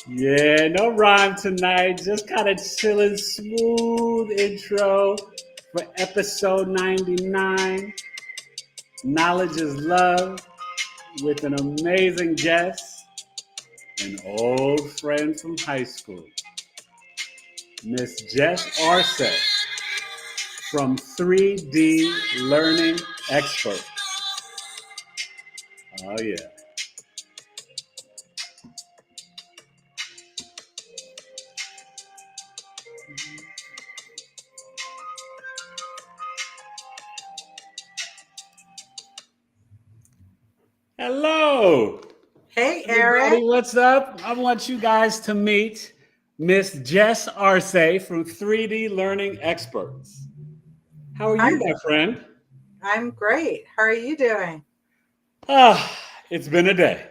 Yeah, no rhyme tonight. Just kind of chilling, smooth intro for episode 99. Knowledge is love with an amazing guest, an old friend from high school, Miss Jess Arce from 3D Learning Expert. Oh, yeah. Hello. Hey, Everybody, Eric. what's up? I want you guys to meet Miss Jess Arce from 3D Learning Experts. How are you, I'm my friend? I'm great. How are you doing? Ah, it's been a day.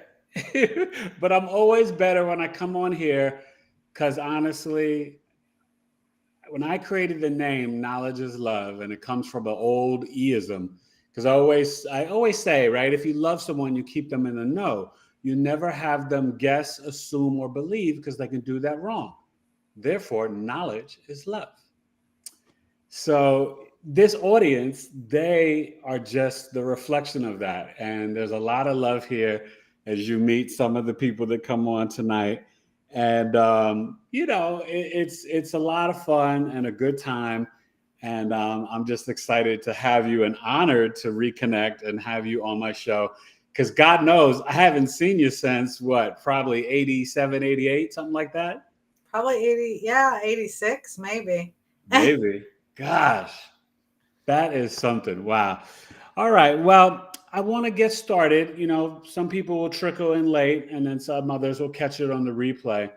But I'm always better when I come on here because honestly, when I created the name Knowledge is Love, and it comes from an old eism, because I always say, right, if you love someone, you keep them in the know. You never have them guess, assume, or believe because they can do that wrong. Therefore, knowledge is love. So this audience, they are just the reflection of that. And there's a lot of love here as you meet some of the people that come on tonight. And it's a lot of fun and a good time. And I'm just excited to have you and honored to reconnect and have you on my show. Because God knows I haven't seen you since what, probably 87, 88, something like that. Probably 80, yeah, 86 maybe. Maybe. Gosh. That is something. Wow. All right. Well, I want to get started. Some people will trickle in late and then some others will catch it on the replay.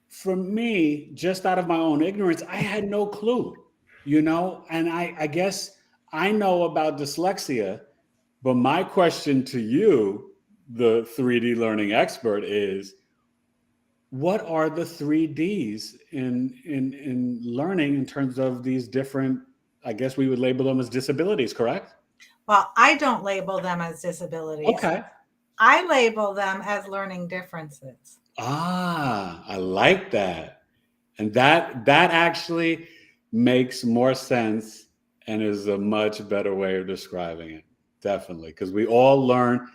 For me, just out of my own ignorance, I had no clue, and I guess I know about dyslexia, but my question to you, the 3D learning expert, is what are the three Ds in learning in terms of these different, I guess we would label them as disabilities, correct? Well, I don't label them as disabilities. Okay. I label them as learning differences. I like that. And that actually makes more sense and is a much better way of describing it. Definitely. Because we all learn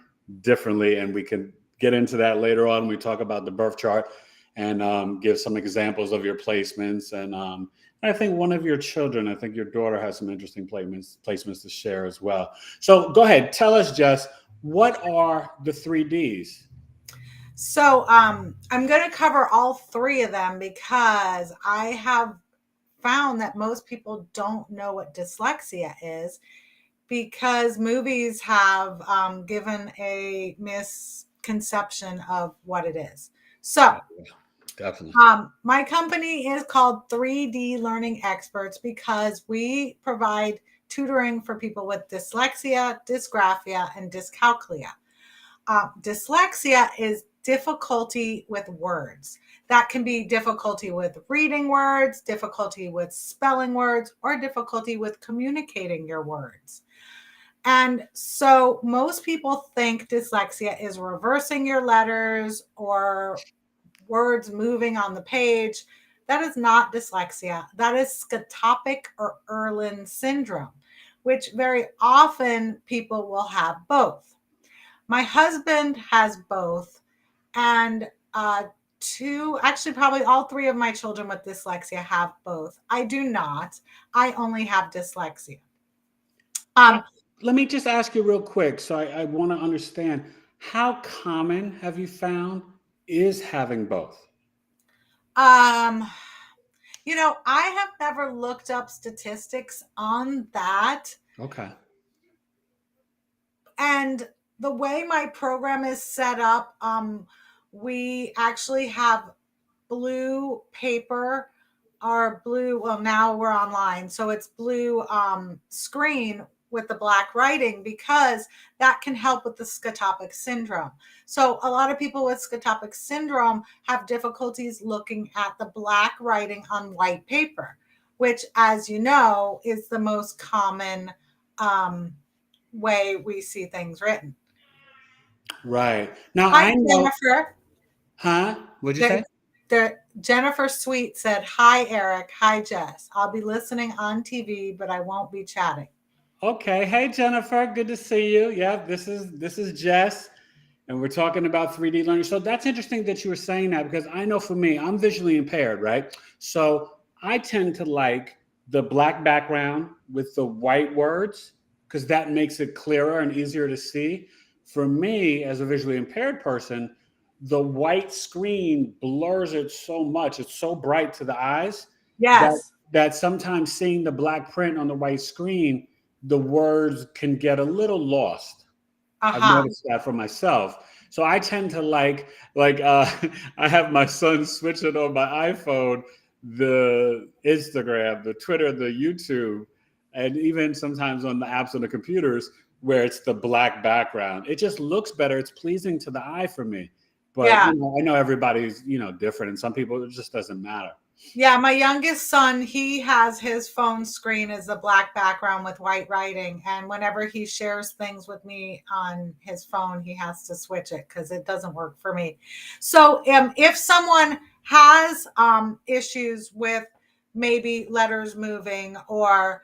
differently, and we can get into that later on when we talk about the birth chart and give some examples of your placements. And I think one of your children, I think your daughter, has some interesting placements to share as well. So go ahead, tell us, Jess, what are the three Ds? So I'm going to cover all three of them because I have found that most people don't know what dyslexia is because movies have given a misconception of what it is. So Definitely. My company is called 3D Learning Experts because we provide tutoring for people with dyslexia, dysgraphia, and dyscalculia. Dyslexia is difficulty with words. That can be difficulty with reading words, difficulty with spelling words, or difficulty with communicating your words. And so most people think dyslexia is reversing your letters or words moving on the page. That is not dyslexia. That is scotopic or Erlin syndrome, which very often people will have both. My husband has both, and actually, probably all three of my children with dyslexia have both. I do not. I only have dyslexia. How, Um, let me just ask you real quick. So I want to understand, how common have you found is having both? um, I have never looked up statistics on that. Okay. And the way my program is set up, we actually have blue paper or blue, well, now we're online, so it's blue screen with the black writing because that can help with the scotopic syndrome. So a lot of people with scotopic syndrome have difficulties looking at the black writing on white paper, which, as you know, is the most common um, way we see things written. Right. Now Hi, I know. Jennifer. Huh? What'd you The, say? Jennifer Sweet said, "Hi, Eric. Hi, Jess. I'll be listening on TV, but I won't be chatting." Okay. Hey, Jennifer. Good to see you. Yeah, this is Jess, and we're talking about 3D learning. So that's interesting that you were saying that because I know for me, I'm visually impaired, right? So I tend to like the black background with the white words because that makes it clearer and easier to see. For me, as a visually impaired person, the white screen blurs it so much. It's so bright to the eyes that Yes. that sometimes seeing the black print on the white screen, the words can get a little lost. I've Uh-huh. noticed that for myself. So I tend to like I have my son switch it on my iPhone, the Instagram, the Twitter, the YouTube, and even sometimes on the apps on the computers where it's the black background. It just looks better. It's pleasing to the eye for me. But Yeah. I know everybody's, different, and some people it just doesn't matter. Yeah, my youngest son, he has his phone screen as a black background with white writing. And whenever he shares things with me on his phone, he has to switch it because it doesn't work for me. So if someone has issues with maybe letters moving or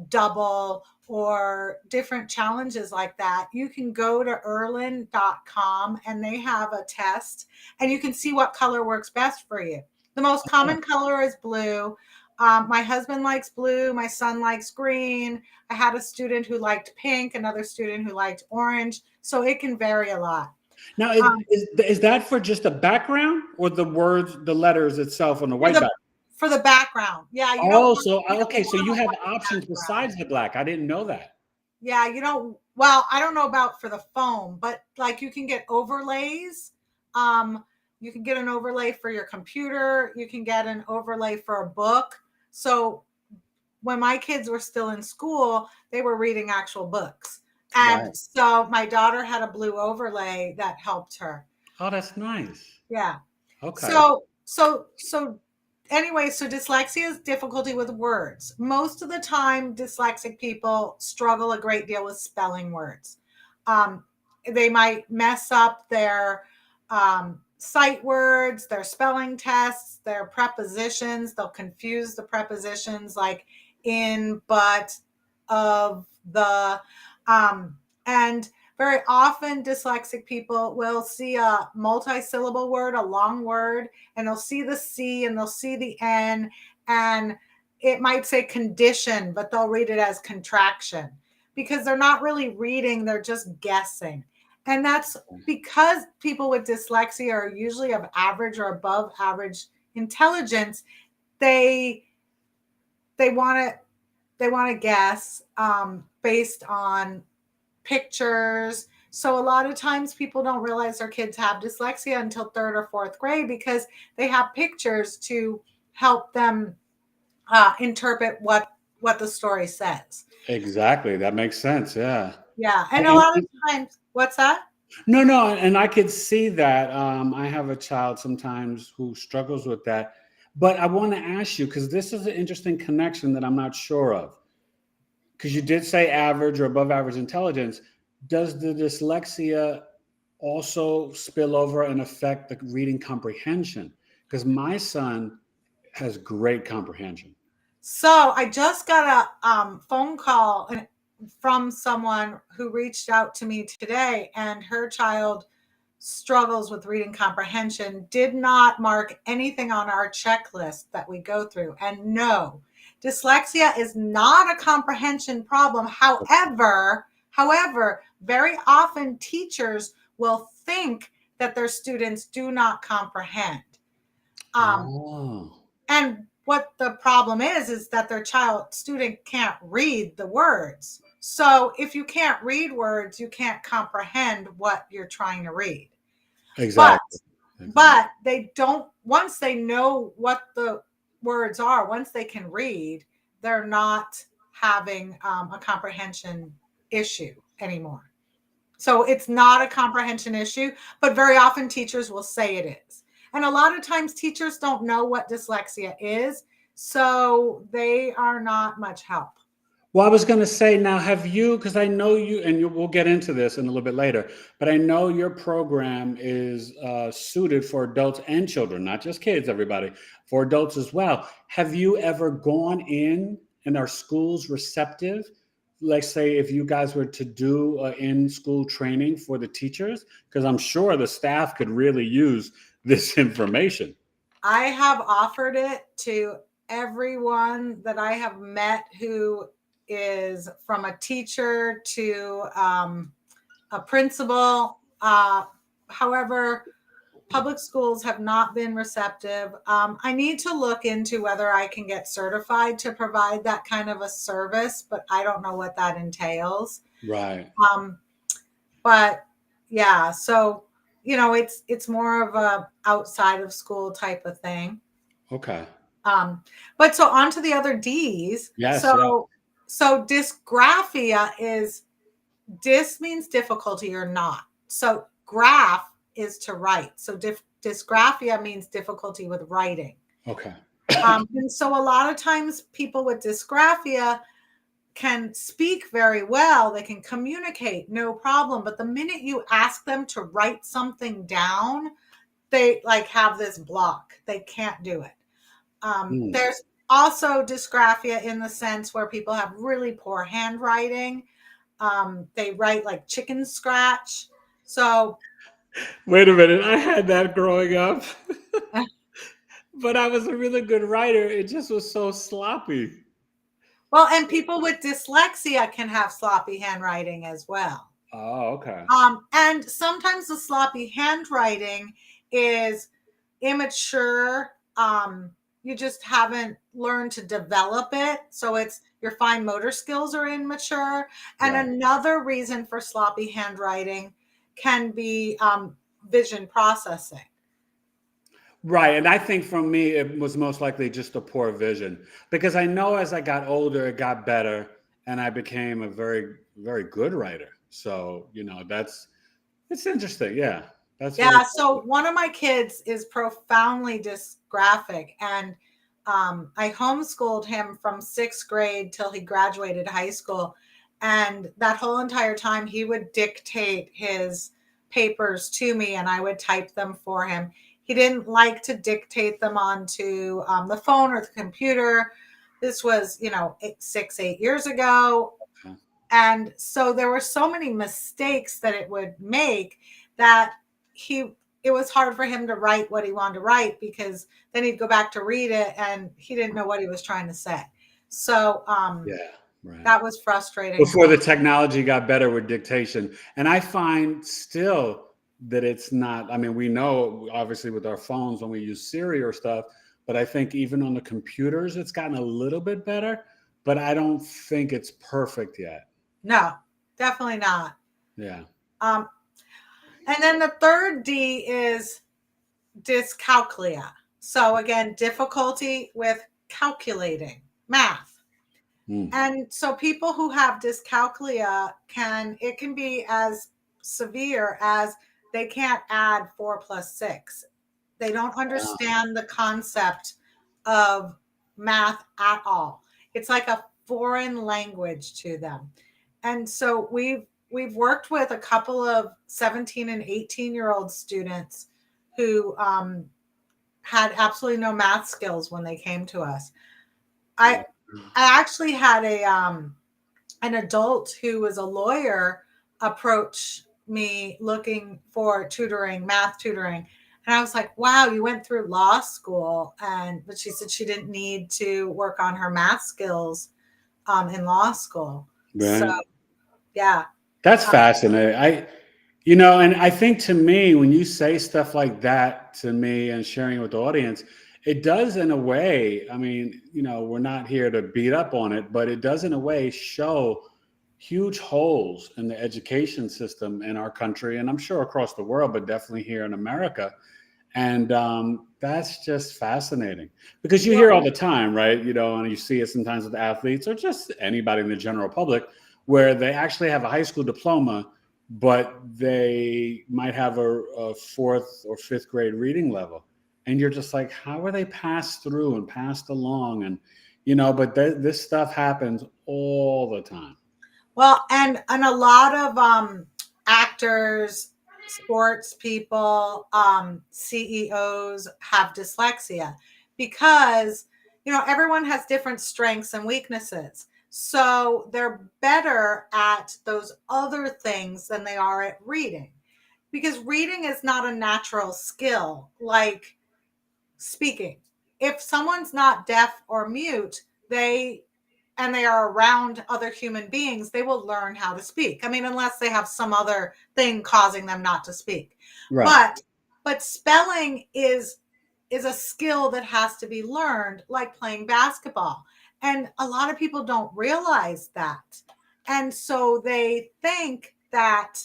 double or different challenges like that, you can go to Erlin.com and they have a test and you can see what color works best for you. The most common color is blue. My husband likes blue. My son likes green. I had a student who liked pink, another student who liked orange. So it can vary a lot. Now, Um, is that for just the background or the words, the letters itself on the for white the background? for the background, yeah, you don't Oh, want so you don't okay, so want you a have white options background. besides the black. I didn't know that. Yeah, you don't. Well, I don't know about for the phone, but like you can get overlays. Um, you can get an overlay for your computer. You can get an overlay for a book. So when my kids were still in school, they were reading actual books. And Right. so my daughter had a blue overlay that helped her. Oh, that's nice. Yeah. Okay. So anyway, so dyslexia is difficulty with words. Most of the time, dyslexic people struggle a great deal with spelling words. Um, they might mess up their sight words, their spelling tests, their prepositions. They'll confuse the prepositions like in, but, of, the, and very often, dyslexic people will see a multi-syllable word, a long word, and they'll see the C and they'll see the N, and it might say condition, but they'll read it as contraction because they're not really reading, they're just guessing. And that's because people with dyslexia are usually of average or above average intelligence. They they want to guess based on pictures. So a lot of times people don't realize their kids have dyslexia until third or fourth grade because they have pictures to help them interpret what the story says. Exactly. That makes sense. Yeah. Yeah, and a And, lot of times, what's that? no, and I could see that. I have a child sometimes who struggles with that. But I want to ask you, because this is an interesting connection that I'm not sure of. Because you did say average or above average intelligence. Does the dyslexia also spill over and affect the reading comprehension? Because my son has great comprehension. So I just got a phone call from someone who reached out to me today, and her child struggles with reading comprehension, did not mark anything on our checklist that we go through. And no, dyslexia is not a comprehension problem. However, very often teachers will think that their students do not comprehend. Um, Oh, and what the problem is that their student can't read the words. So if you can't read words, you can't comprehend what you're trying to read. But exactly. Exactly. but they don't, once they know what the words are, once they can read, they're not having a comprehension issue anymore. So it's not a comprehension issue, but very often teachers will say it is. And a lot of times teachers don't know what dyslexia is, so they are not much help. Well, I was going to say now, have you, because I know you, and we'll get into this in a little bit later, but I know your program is suited for adults and children, not just kids, everybody, for adults as well. Have you ever gone in and are schools receptive? Like, say, if you guys were to do in-school training for the teachers, because I'm sure the staff could really use this information. I have offered it to everyone that I have met who is from a teacher to a principal. However, public schools have not been receptive. I need to look into whether I can get certified to provide that kind of a service, but I don't know what that entails. Right. But yeah, so it's more of a outside of school type of thing. Okay. But so on to the other D's. Yes. Yeah. So dysgraphia is, dys means difficulty or not. So graph is to write. So dysgraphia means difficulty with writing. Okay. And so a lot of times people with dysgraphia can speak very well. They can communicate, no problem. But the minute you ask them to write something down, they like have this block. They can't do it. There's also dysgraphia in the sense where people have really poor handwriting. They write like chicken scratch. So wait a minute. I had that growing up, but I was a really good writer. It just was so sloppy. well, and people with dyslexia can have sloppy handwriting as well. Oh, okay. And sometimes the sloppy handwriting is immature. You just haven't learned to develop it. So it's your fine motor skills are immature. And Right. another reason for sloppy handwriting can be vision processing. Right. And I think for me, it was most likely just a poor vision because I know as I got older, it got better and I became a very, very good writer. So, it's interesting. Yeah. That's very Yeah. So one of my kids is profoundly dysgraphic, and I homeschooled him from 6th grade till he graduated high school. And that whole entire time, he would dictate his papers to me and I would type them for him. He didn't like to dictate them onto the phone or the computer. This was, 8 years ago. okay. And so there were so many mistakes that it would make that it was hard for him to write what he wanted to write, because then he'd go back to read it and he didn't know what he was trying to say. So Yeah. Right. that was frustrating. Before the technology got better with dictation. And I find still that it's not, I mean, we know obviously with our phones when we use Siri or stuff, but I think even on the computers, it's gotten a little bit better, but I don't think it's perfect yet. No, definitely not. Yeah. And then the third D is dyscalculia. So again, difficulty with calculating math. And so people who have dyscalculia it can be as severe as they can't add 4 plus 6. They don't understand the concept of math at all. It's like a foreign language to them. And so we've worked with a couple of 17 and 18-year-old students who had absolutely no math skills when they came to us. I actually had an adult who was a lawyer approach me looking for tutoring, math tutoring. And I was like, wow, you went through law school. But she said she didn't need to work on her math skills in law school. Right. So, yeah. That's fascinating. And I think to me, when you say stuff like that to me and sharing it with the audience, it does in a way, I mean, we're not here to beat up on it, but it does in a way show huge holes in the education system in our country, and I'm sure across the world, but definitely here in America. And that's just fascinating because you hear all the time, right? And you see it sometimes with athletes or just anybody in the general public where they actually have a high school diploma, but they might have a 4th or 5th grade reading level. And you're just like, how are they passed through and passed along? And, but this stuff happens all the time. Well, and a lot of actors, sports people, CEOs have dyslexia because everyone has different strengths and weaknesses. So they're better at those other things than they are at reading. Because reading is not a natural skill like speaking. If someone's not deaf or mute, they are around other human beings, they will learn how to speak. I mean, unless they have some other thing causing them not to speak. Right. But spelling is a skill that has to be learned, like playing basketball. And a lot of people don't realize that. And so they think that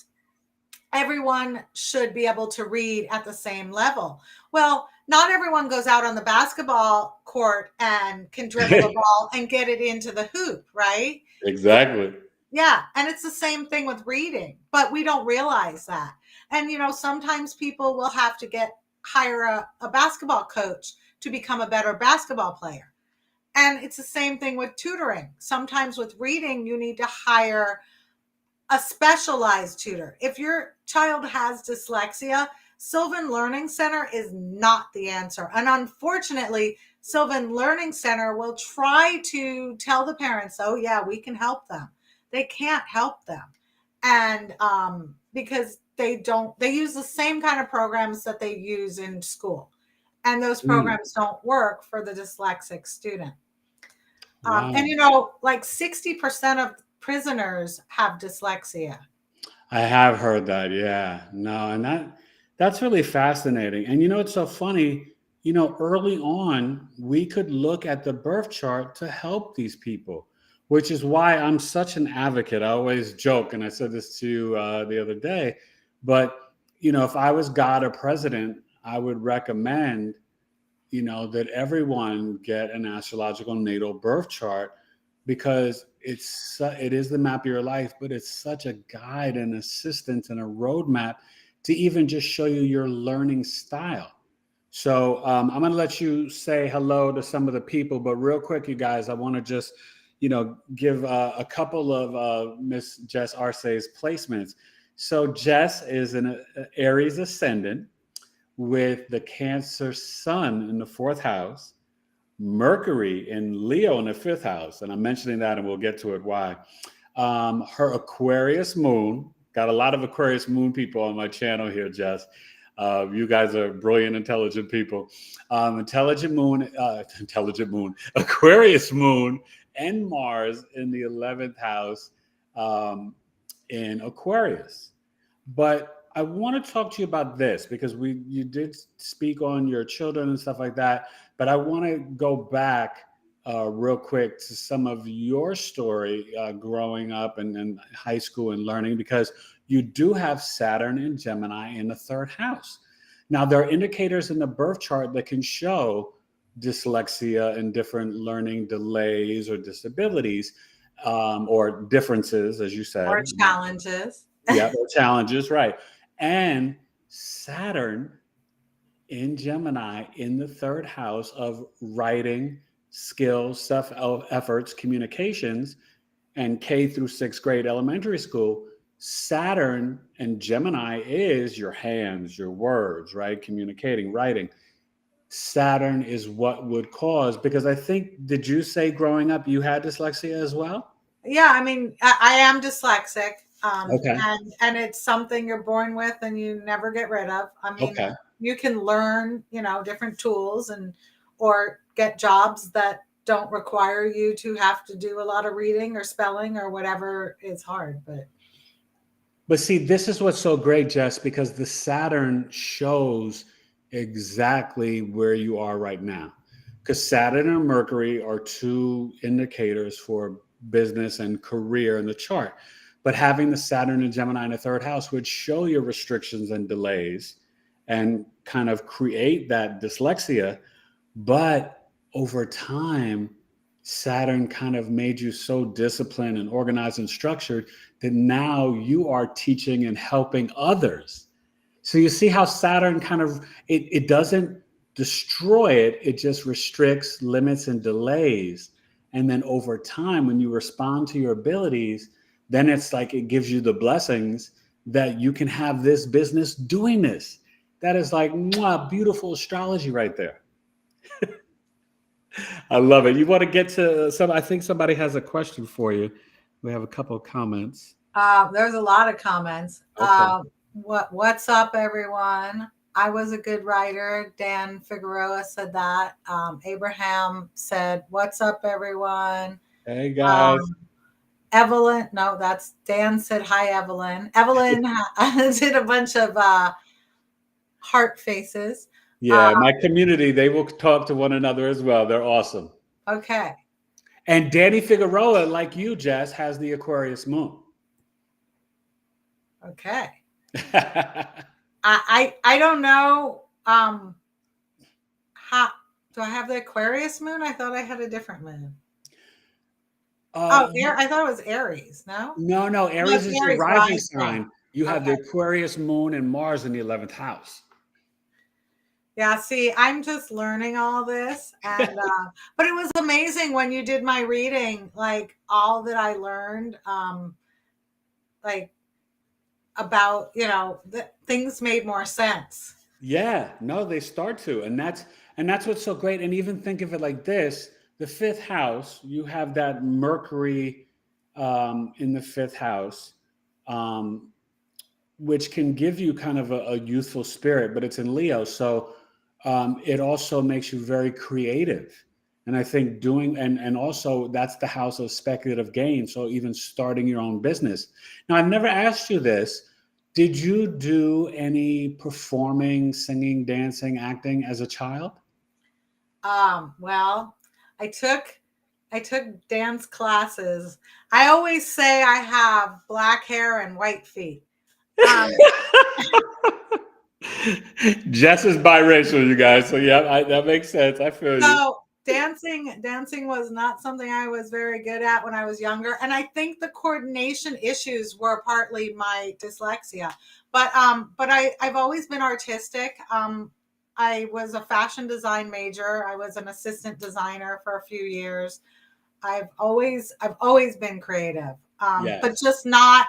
everyone should be able to read at the same level. Well, not everyone goes out on the basketball court and can dribble the ball and get it into the hoop, right? Exactly. Yeah. And it's the same thing with reading, but we don't realize that. And, sometimes people will have to hire a basketball coach to become a better basketball player. And it's the same thing with tutoring. Sometimes with reading, you need to hire a specialized tutor. If your child has dyslexia, Sylvan Learning Center is not the answer. And unfortunately, Sylvan Learning Center will try to tell the parents, oh yeah, we can help them. They can't help them. And because they use the same kind of programs that they use in school. And those programs don't work for the dyslexic student. Wow. And like 60% of prisoners have dyslexia. I have heard that. Yeah. No, and that's really fascinating. And it's so funny, early on, we could look at the birth chart to help these people, which is why I'm such an advocate. I always joke, and I said this to you the other day, but if I was God or president, I would recommend that everyone get an astrological natal birth chart, because it is the map of your life, but it's such a guide and assistance and a roadmap to even just show you your learning style. So I'm going to let you say hello to some of the people, but real quick, you guys, I want to just give a couple of Miss Jess Arce's placements. So Jess is an Aries ascendant with the Cancer sun in the 4th house, Mercury in Leo in the 5th house. And I'm mentioning that, and we'll get to it why. Her Aquarius moon, got a lot of Aquarius moon people on my channel here, Jess. You guys are brilliant, intelligent people. Intelligent moon, Aquarius moon, and Mars in the 11th house in Aquarius. But I want to talk to you about this, because you did speak on your children and stuff like that. But I want to go back real quick to some of your story growing up and high school and learning, because you do have Saturn and Gemini in the 3rd house. Now, there are indicators in the birth chart that can show dyslexia and different learning delays or disabilities or differences, as you said. Or challenges. Yeah, or challenges, right. And Saturn in Gemini in the 3rd house of writing, skills, self-efforts, communications, and K through 6th grade elementary school. Saturn and Gemini is your hands, your words, right? Communicating, writing. Saturn is what would cause, because I think, did you say growing up you had dyslexia as well? Yeah, I mean, I am dyslexic. Okay. And it's something you're born with and you never get rid of. I mean, Okay. You can learn, different tools or get jobs that don't require you to have to do a lot of reading or spelling or whatever is hard. But see, this is what's so great, Jess, because the Saturn shows exactly where you are right now. Because Saturn and Mercury are 2 indicators for business and career in the chart. But having the Saturn and Gemini in the 3rd house would show your restrictions and delays and kind of create that dyslexia. But over time, Saturn kind of made you so disciplined and organized and structured that now you are teaching and helping others. So you see how Saturn kind of, it doesn't destroy it. It just restricts, limits, and delays. And then over time, when you respond to your abilities, then it's like it gives you the blessings that you can have this business doing this. That is like mwah, beautiful astrology right there. I love it. You want to get to some? I think somebody has a question for you. We have a couple of comments. There's a lot of comments. Okay. What's up, everyone? I was a good writer. Dan Figueroa said that. Abraham said, "What's up, everyone?" Hey guys. Evelyn, no, that's Dan said, "Hi, Evelyn." Evelyn did a bunch of heart faces. Yeah, my community, they will talk to one another as well. They're awesome. Okay. And Danny Figueroa, like you, Jess, has the Aquarius moon. Okay. I don't know. How do I have the Aquarius moon? I thought I had a different moon. I thought it was Aries. No. No. Aries is your rising sign. You have the Aquarius moon and Mars in the 11th house. Yeah, see, I'm just learning all this, and but it was amazing when you did my reading, like all that I learned, like about, things made more sense. Yeah, no, they start to, and that's what's so great. And even think of it like this: the fifth house, you have that Mercury in the fifth house, which can give you kind of a youthful spirit, but it's in Leo, so it also makes you very creative. And I think and also that's the house of speculative gain. So even starting your own business. Now, I've never asked you this. Did you do any performing, singing, dancing, acting as a child? Well, I took dance classes. I always say I have black hair and white feet. Jess is biracial, you guys. So yeah, that makes sense. I feel you. So dancing was not something I was very good at when I was younger, and I think the coordination issues were partly my dyslexia. But I've always been artistic. I was a fashion design major. I was an assistant designer for a few years. I've always been creative, Yes. but just not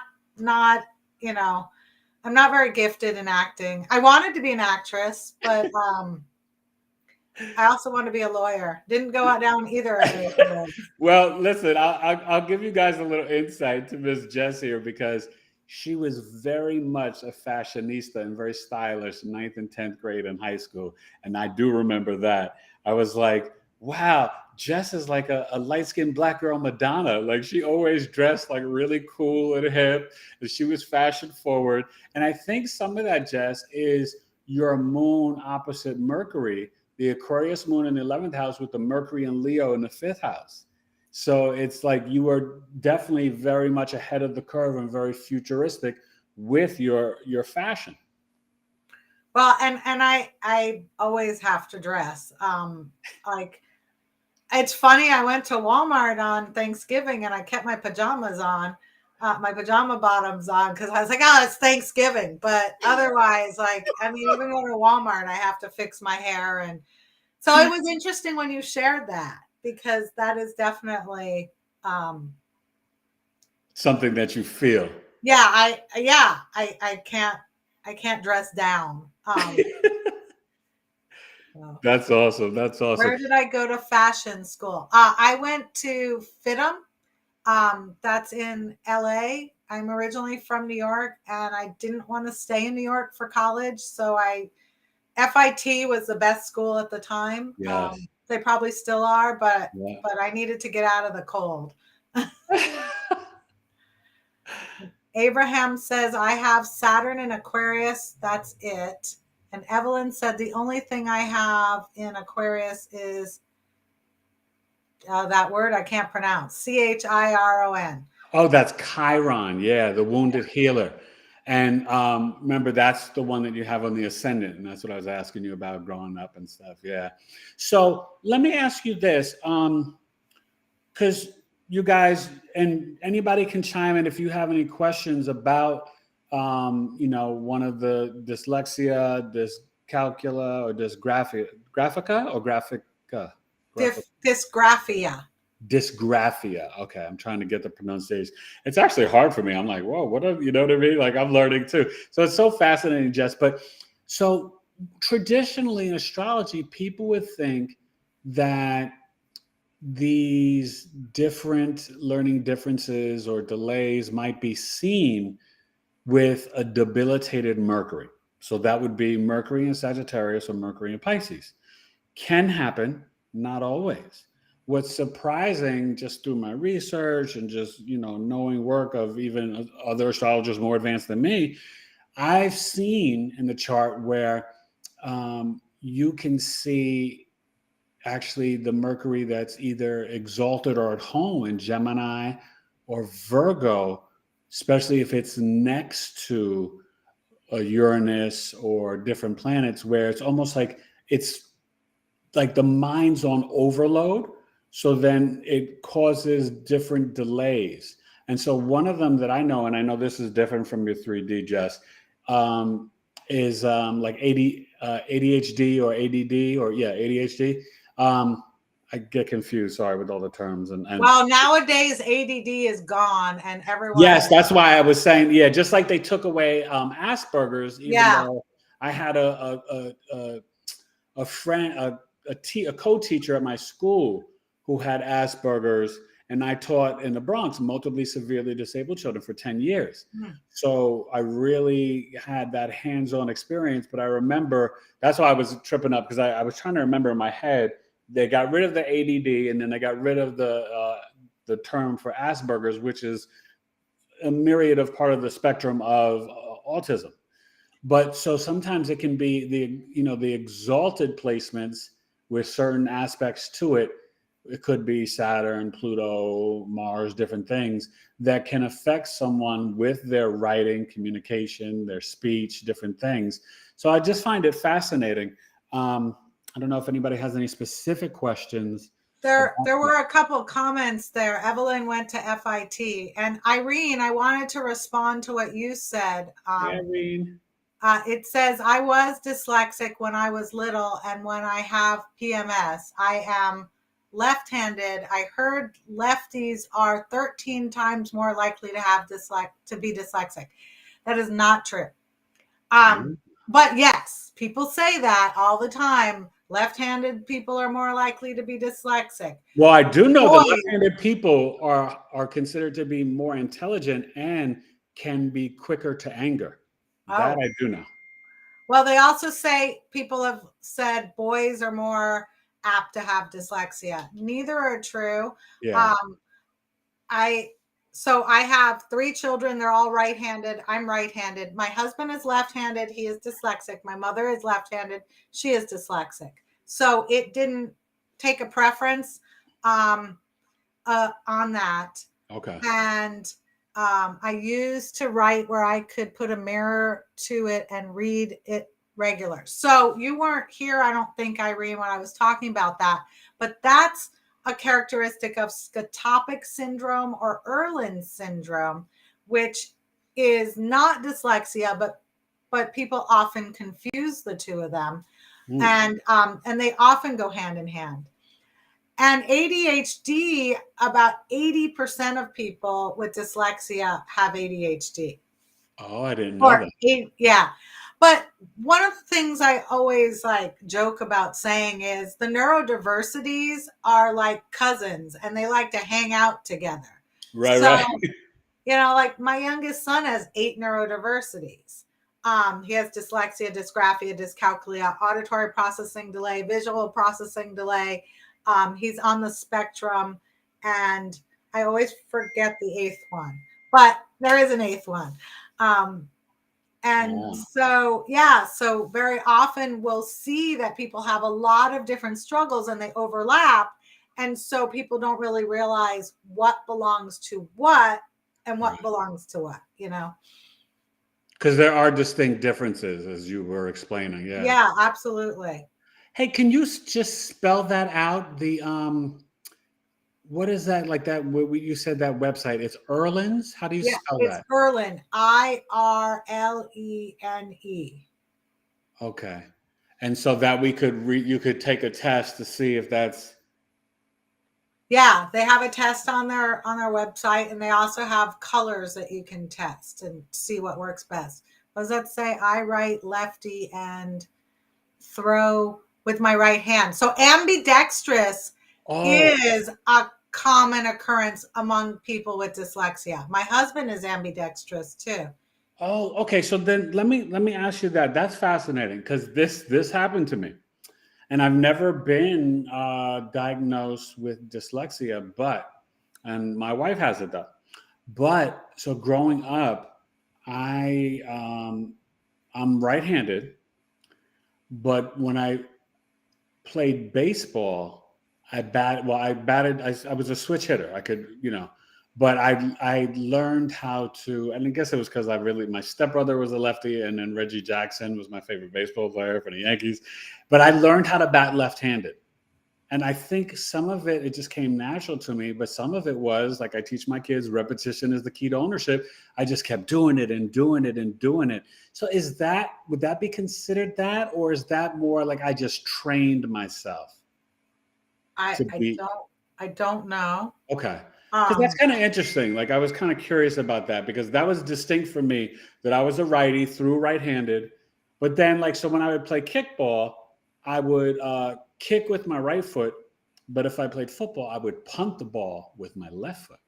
I'm not very gifted in acting. I wanted to be an actress, but I also want to be a lawyer. Didn't go out down either of those. Well, listen, I'll give you guys a little insight to Miss Jess here, because she was very much a fashionista and very stylish, 9th and 10th grade in high school. And I do remember that. I was like, wow, Jess is like a light-skinned black girl Madonna. Like, she always dressed like really cool and hip, and she was fashion forward. And I think some of that, Jess, is your moon opposite Mercury, the Aquarius moon in the 11th house with the Mercury and Leo in the 5th house. So it's like you are definitely very much ahead of the curve and very futuristic with your fashion. Well, and I always have to dress. Like, it's funny, I went to Walmart on Thanksgiving and I kept my pajamas on, my pajama bottoms on, because I was like, oh, it's Thanksgiving. But otherwise, like, I mean, even going to Walmart, I have to fix my hair. And so it was interesting when you shared that, because that is definitely something that you feel. Yeah, I can't dress down. That's awesome. That's awesome. Where did I go to fashion school? I went to FITM. That's in LA. I'm originally from New York, and I didn't want to stay in New York for college, so FIT was the best school at the time. Yes. They probably still are, but I needed to get out of the cold. Abraham says, I have Saturn in Aquarius. That's it. And Evelyn said, the only thing I have in Aquarius is that word I can't pronounce. Chiron. Oh, that's Chiron. Yeah, the wounded healer. And remember, that's the one that you have on the ascendant. And that's what I was asking you about growing up and stuff. Yeah. So let me ask you this, because you guys, and anybody can chime in if you have any questions about, one of the dyslexia, dyscalculia, or dysgraphia, graphica or graphica? Dysgraphia. Dysgraphia. Okay, I'm trying to get the pronunciation. It's actually hard for me. I'm like, whoa, you know what I mean? Like I'm learning too. So it's so fascinating, Jess. But so traditionally in astrology, people would think that these different learning differences or delays might be seen with a debilitated Mercury. So that would be Mercury in Sagittarius or Mercury in Pisces. Can happen, not always. What's surprising, just through my research and just knowing work of even other astrologers more advanced than me, I've seen in the chart where you can see actually the Mercury that's either exalted or at home in Gemini or Virgo, especially if it's next to a Uranus or different planets, where it's almost like it's like the mind's on overload. So then it causes different delays. And so one of them that I know, and I know this is different from your 3D, Jess, is like ADHD or ADD or ADHD. I get confused, sorry, with all the terms. And well, nowadays ADD is gone, and everyone. Yes, that's why I was saying, just like they took away Asperger's, even though I had a friend, a co-teacher at my school who had Asperger's, and I taught in the Bronx multiply severely disabled children for 10 years. So I really had that hands-on experience, but I remember, that's why I was tripping up, because I was trying to remember in my head, they got rid of the ADD, and then they got rid of the term for Asperger's, which is a myriad of part of the spectrum of autism. But so sometimes it can be the exalted placements with certain aspects to it. It could be Saturn, Pluto, Mars, different things that can affect someone with their writing, communication, their speech, different things. So I just find it fascinating. I don't know if anybody has any specific questions. There were a couple of comments there. Evelyn went to FIT, and Irene, I wanted to respond to what you said. Irene. It says, I was dyslexic when I was little, and when I have PMS, I am left-handed. I heard lefties are 13 times more likely to have to be dyslexic. That is not true. But yes, people say that all the time. Left-handed people are more likely to be dyslexic. Well, I do know that left-handed people are considered to be more intelligent and can be quicker to anger. That I do know. Well, they also say, people have said boys are more apt to have dyslexia. Neither are true. Yeah. So I have 3 children. They're all right-handed. I'm right-handed. My husband is left-handed. He is dyslexic. My mother is left-handed. She is dyslexic. So it didn't take a preference on that. Okay. And I used to write where I could put a mirror to it and read it regular. So you weren't here, I don't think, Irene, when I was talking about that. But that's a characteristic of scotopic syndrome or Erland syndrome, which is not dyslexia, but people often confuse the two of them. And they often go hand in hand. And ADHD, about 80% of people with dyslexia have ADHD. Oh, I didn't know that. Yeah. But one of the things I always joke about saying is the neurodiversities are like cousins and they like to hang out together. Right. Like my youngest son has 8 neurodiversities. He has dyslexia, dysgraphia, dyscalculia, auditory processing delay, visual processing delay. He's on the spectrum, and I always forget the 8th one, but there is an 8th one. So very often we'll see that people have a lot of different struggles and they overlap. And so people don't really realize what belongs to what and what belongs to what, Because there are distinct differences, as you were explaining. Yeah. Yeah, absolutely. Hey, can you just spell that out? What is that? Like that? You said that website. It's Erlen's. How do you spell that? It's Erlen. IRLENE. Okay, and so that you could take a test to see if that's Yeah, they have a test on their website, and they also have colors that you can test and see what works best. What does that say? I write lefty and throw with my right hand. So ambidextrous Oh, is a common occurrence among people with dyslexia. My husband is ambidextrous too. oh, okay. So then let me ask you that. That's fascinating because this happened to me, and I've never been diagnosed with dyslexia, but and my wife has it though. But so growing up, I I'm right-handed, but when I played baseball, I batted. I was a switch hitter. I could, but I learned how to, and I guess it was because my stepbrother was a lefty, and then Reggie Jackson was my favorite baseball player for the Yankees. But I learned how to bat left-handed. And I think some of it just came natural to me, but some of it was like I teach my kids repetition is the key to ownership. I just kept doing it and doing it and doing it. So would that be considered that, or is that more like I just trained myself I to I be don't I don't know. okay? Because that's Um, kind of interesting. Like I was kind of curious about that because that was distinct for me that I was a righty through right-handed, but then like so when I would play kickball, I would kick with my right foot, but if I played football, I would punt the ball with my left foot.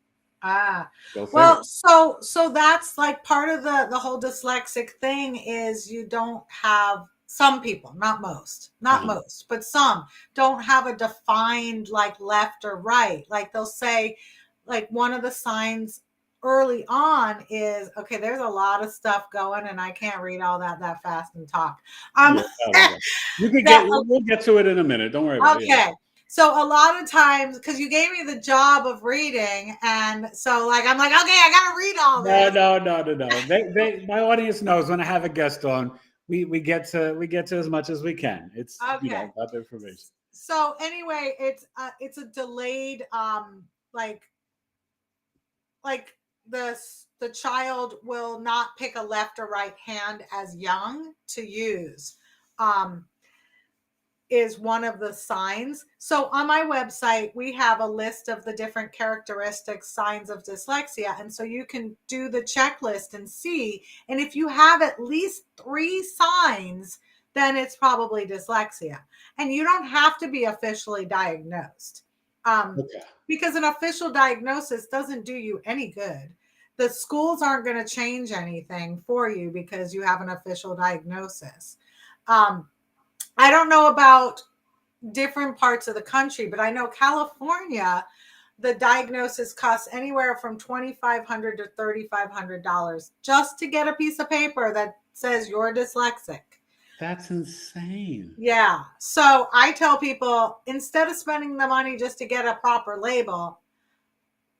Ah, Go figure. well, so that's like part of the whole dyslexic thing is you don't have some people, not Uh-huh. most, but some don't have a defined like left or right. Like they'll say, like one of the signs early on is okay. There's a lot of stuff going, and I can't read all that fast and talk. Yeah, probably. You could That we'll get to it in a minute. Don't worry about it. Yeah. Okay. So a lot of times, because you gave me the job of reading, and so like I'm like, okay, I gotta read all No, this. no, no, no, no. My audience knows when I have a guest on, we get to as much as we can. It's Okay. about the information. So anyway, it's a delayed like like the child will not pick a left or right hand as young to use. Um, is one of the signs. So on my website, we have a list of the different characteristics, signs of dyslexia. And so you can do the checklist and see. And if you have at least 3 signs, then it's probably dyslexia. And you don't have to be officially diagnosed Okay. because an official diagnosis doesn't do you any good. The schools aren't going to change anything for you because you have an official diagnosis. Um, I don't know about different parts of the country, but I know California, the diagnosis costs anywhere from $2,500 to $3,500 just to get a piece of paper that says you're dyslexic. That's insane. Yeah. So I tell people instead of spending the money just to get a proper label,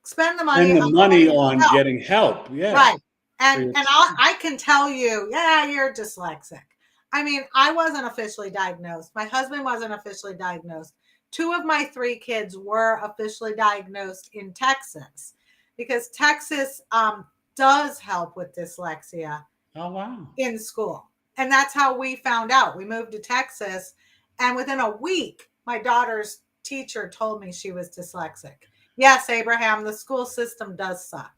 spend the money Spend the on money getting on help. getting help. Yeah. Right. For your I can tell you, yeah, you're dyslexic. I mean, I wasn't officially diagnosed. My husband wasn't officially diagnosed. 2 of my 3 kids were officially diagnosed in Texas because Texas does help with dyslexia Oh wow. in school. And that's how we found out. We moved to Texas, and within a week, my daughter's teacher told me she was dyslexic. Yes, Abraham, the school system does suck.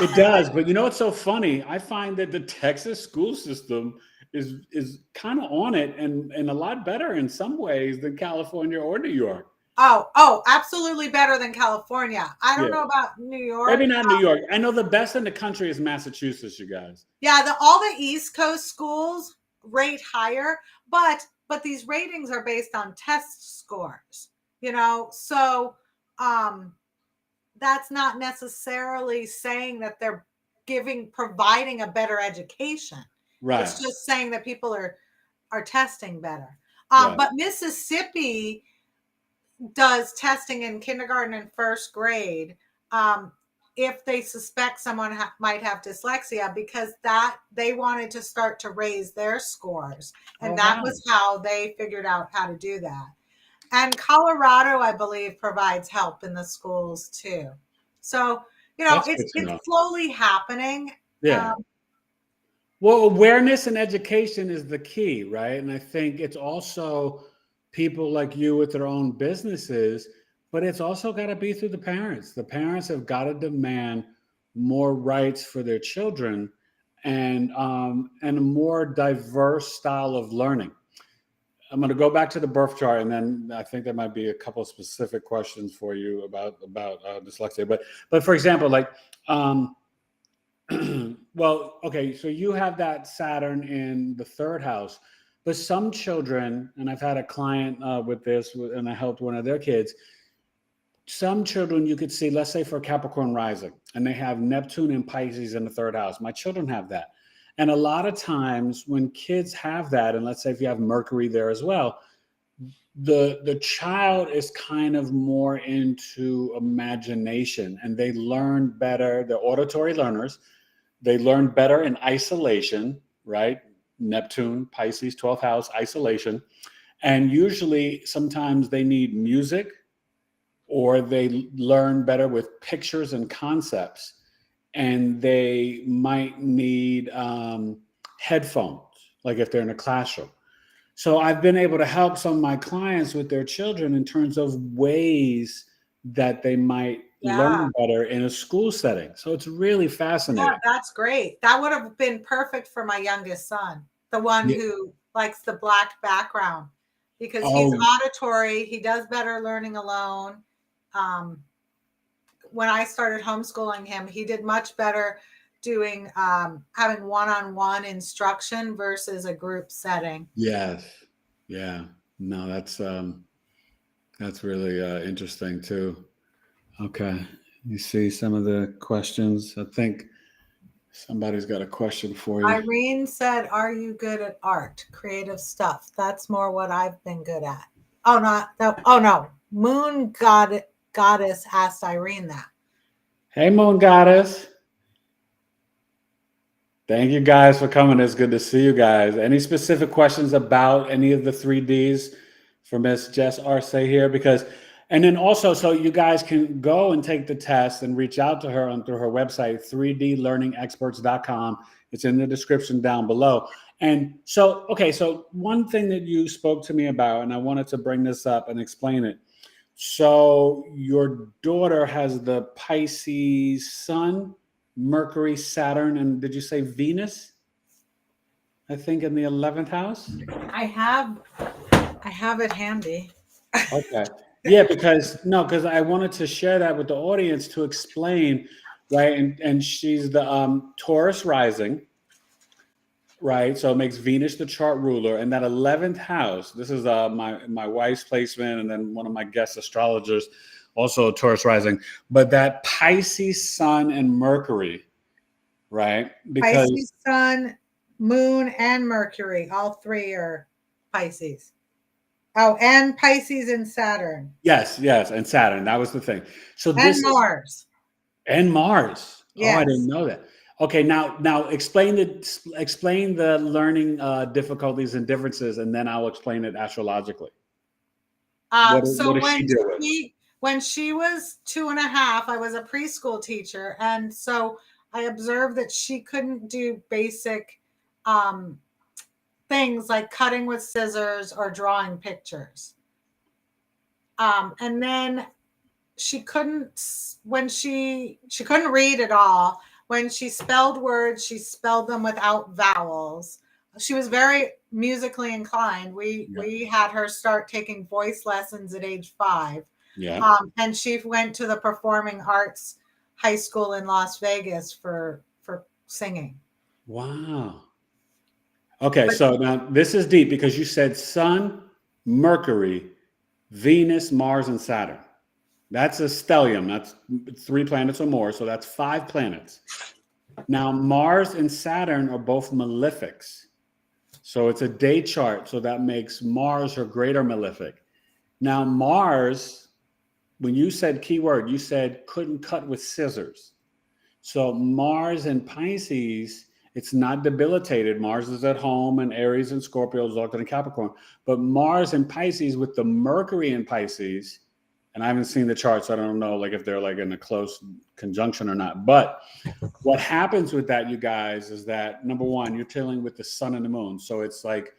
It does, but you know what's so funny? I find that the Texas school system is kind of on it and a lot better in some ways than California or New York. Oh, absolutely better than California. I don't Yeah. know about New Maybe York. not New York. I know the best in the country is Massachusetts, you guys. Yeah, all the East Coast schools rate higher, but these ratings are based on test scores, So um that's not necessarily saying that they're providing a better education. Right. It's just saying that people are testing better. Right. But Mississippi does testing in kindergarten and first grade if they suspect someone might have dyslexia because that they wanted to start to raise their scores, Oh and that wow. was how they figured out how to do that. And Colorado, I believe, provides help in the schools too. So That's it's good to know. slowly happening. Yeah. Um, Well, awareness and education is the key, right? And I think it's also people like you with their own businesses but it's also got to be through the parents. The parents have got to demand more rights for their children and a more diverse style of learning. I'm going to go back to the birth chart, and then I think there might be a couple of specific questions for you about dyslexia. But for example, like, well, okay, so you have that Saturn in the third house, but some children, and I've had a client with this, and I helped one of their kids. Some children you could see, let's say for Capricorn rising, and they have Neptune and Pisces in the third house. My children have that. And a lot of times when kids have that, and let's say if you have Mercury there as well, the child is kind of more into imagination, and they learn better. They're auditory learners. They learn better in isolation, right? Neptune, Pisces, 12th house, isolation. And usually sometimes they need music, or they learn better with pictures and concepts, and they might need headphones, like if they're in a classroom. So I've been able to help some of my clients with their children in terms of ways that they might learn better in a school setting. So it's really fascinating. Yeah, that's great. That would have been perfect for my youngest son, the one who likes the black background, because he's auditory. He does better learning alone. When I started homeschooling him, he did much better doing having one-on-one instruction versus a group setting. Yes. Yeah. No, that's really interesting too. Okay. You see some of the questions. I think somebody's got a question for you. Irene said, "Are you good at art, creative stuff?" That's more what I've been good at. Oh no. Moon Goddess asked Irene that. Hey, Moon Goddess. Thank you guys for coming. It's good to see you guys. Any specific questions about any of the 3Ds for Miss Jess Arce here? And then also, so you guys can go and take the test and reach out to her through her website, 3dlearningexperts.com. It's in the description down below. And so, okay, so one thing that you spoke to me about, and I wanted to bring this up and explain it. So your daughter has the Pisces sun, Mercury, Saturn, and did you say Venus? I think in the 11th house. I have it handy. Okay. Yeah, because I wanted to share that with the audience to explain, right? And she's the Taurus rising, right? So it makes Venus the chart ruler, and that 11th house. This is my wife's placement, and then one of my guest astrologers, also Taurus rising. But that Pisces sun and Mercury, right? Because Pisces sun, moon, and Mercury, all three are Pisces. Oh, and Pisces and Saturn. Yes, and Saturn. That was the thing. So and Mars. And Mars. Yes. Oh, I didn't know that. Okay, now explain the learning difficulties and differences, and then I'll explain it astrologically. What does she deal with? When she was 2.5, I was a preschool teacher, and so I observed that she couldn't do basic things like cutting with scissors or drawing pictures. And then she couldn't read at all. When she spelled words, she spelled them without vowels. She was very musically inclined. We had her start taking voice lessons at age 5. Yeah. And she went to the Performing Arts High School in Las Vegas for singing. Wow. Okay, so now this is deep because you said Sun, Mercury, Venus, Mars, and Saturn. That's a stellium. That's 3 planets or more, so that's 5 planets. Now, Mars and Saturn are both malefics. So it's a day chart, so that makes Mars her greater malefic. Now, Mars, when you said keyword, you said couldn't cut with scissors. So Mars and Pisces, it's not debilitated. Mars is at home, and Aries and Scorpio is locked in Capricorn. But Mars and Pisces with the Mercury in Pisces, and I haven't seen the chart, so I don't know like if they're like in a close conjunction or not. But what happens with that, you guys, is that number one, you're dealing with the sun and the moon. So it's like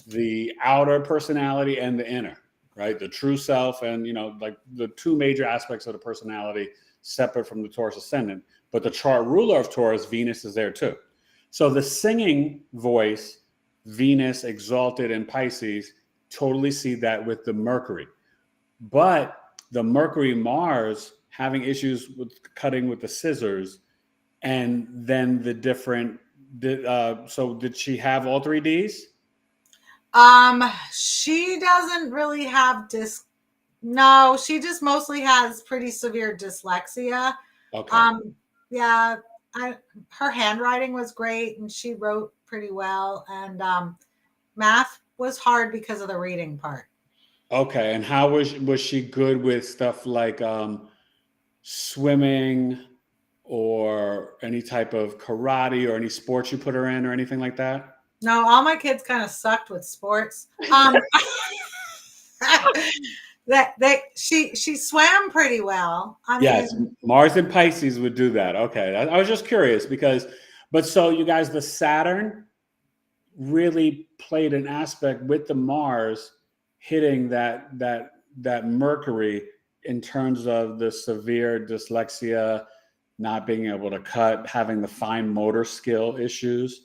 the outer personality and the inner, right? The true self and, like the two major aspects of the personality separate from the Taurus ascendant. But the chart ruler of Taurus, Venus, is there too. So the singing voice, Venus exalted in Pisces, totally see that with the Mercury. But the Mercury Mars having issues with cutting with the scissors, and then the different, so did she have all three Ds? She doesn't really have no, she just mostly has pretty severe dyslexia. Okay. Yeah, her handwriting was great and she wrote pretty well, and math was hard because of the reading part. Okay. And how was she good with stuff like swimming or any type of karate or any sports you put her in or anything like that? No, all my kids kind of sucked with sports. She swam pretty well. Yes, Mars and Pisces would do that. Okay. I was just curious but so you guys, the Saturn really played an aspect with the Mars hitting that Mercury in terms of the severe dyslexia, not being able to cut, having the fine motor skill issues.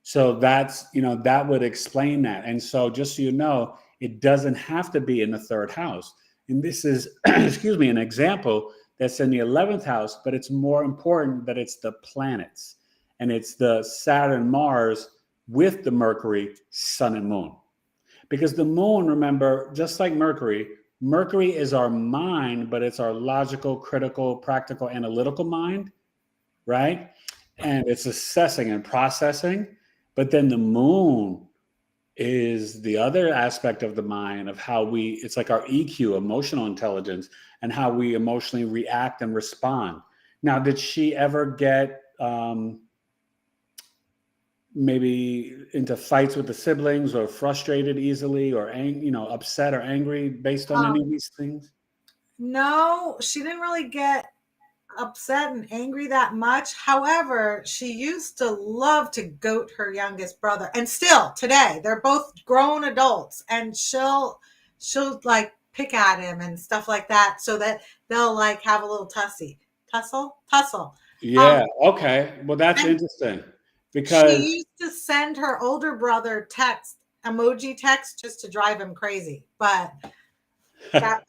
So that's, that would explain that. And so just so you know, it doesn't have to be in the third house. And this is, excuse me, an example that's in the 11th house, but it's more important that it's the planets. And it's the Saturn, Mars with the Mercury, Sun, and Moon. Because the Moon, remember, just like Mercury is our mind, but it's our logical, critical, practical, analytical mind, right? And it's assessing and processing. But then the Moon is the other aspect of the mind of how it's like our EQ, emotional intelligence, and how we emotionally react and respond. Now, did she ever get maybe into fights with the siblings or frustrated easily or upset or angry based on any of these things? No, she didn't really get upset and angry that much. However, she used to love to goat her youngest brother, and still today they're both grown adults, and she'll like pick at him and stuff like that, so that they'll like have a little tussle. Yeah. Okay. Well, that's interesting because she used to send her older brother emoji text just to drive him crazy, but that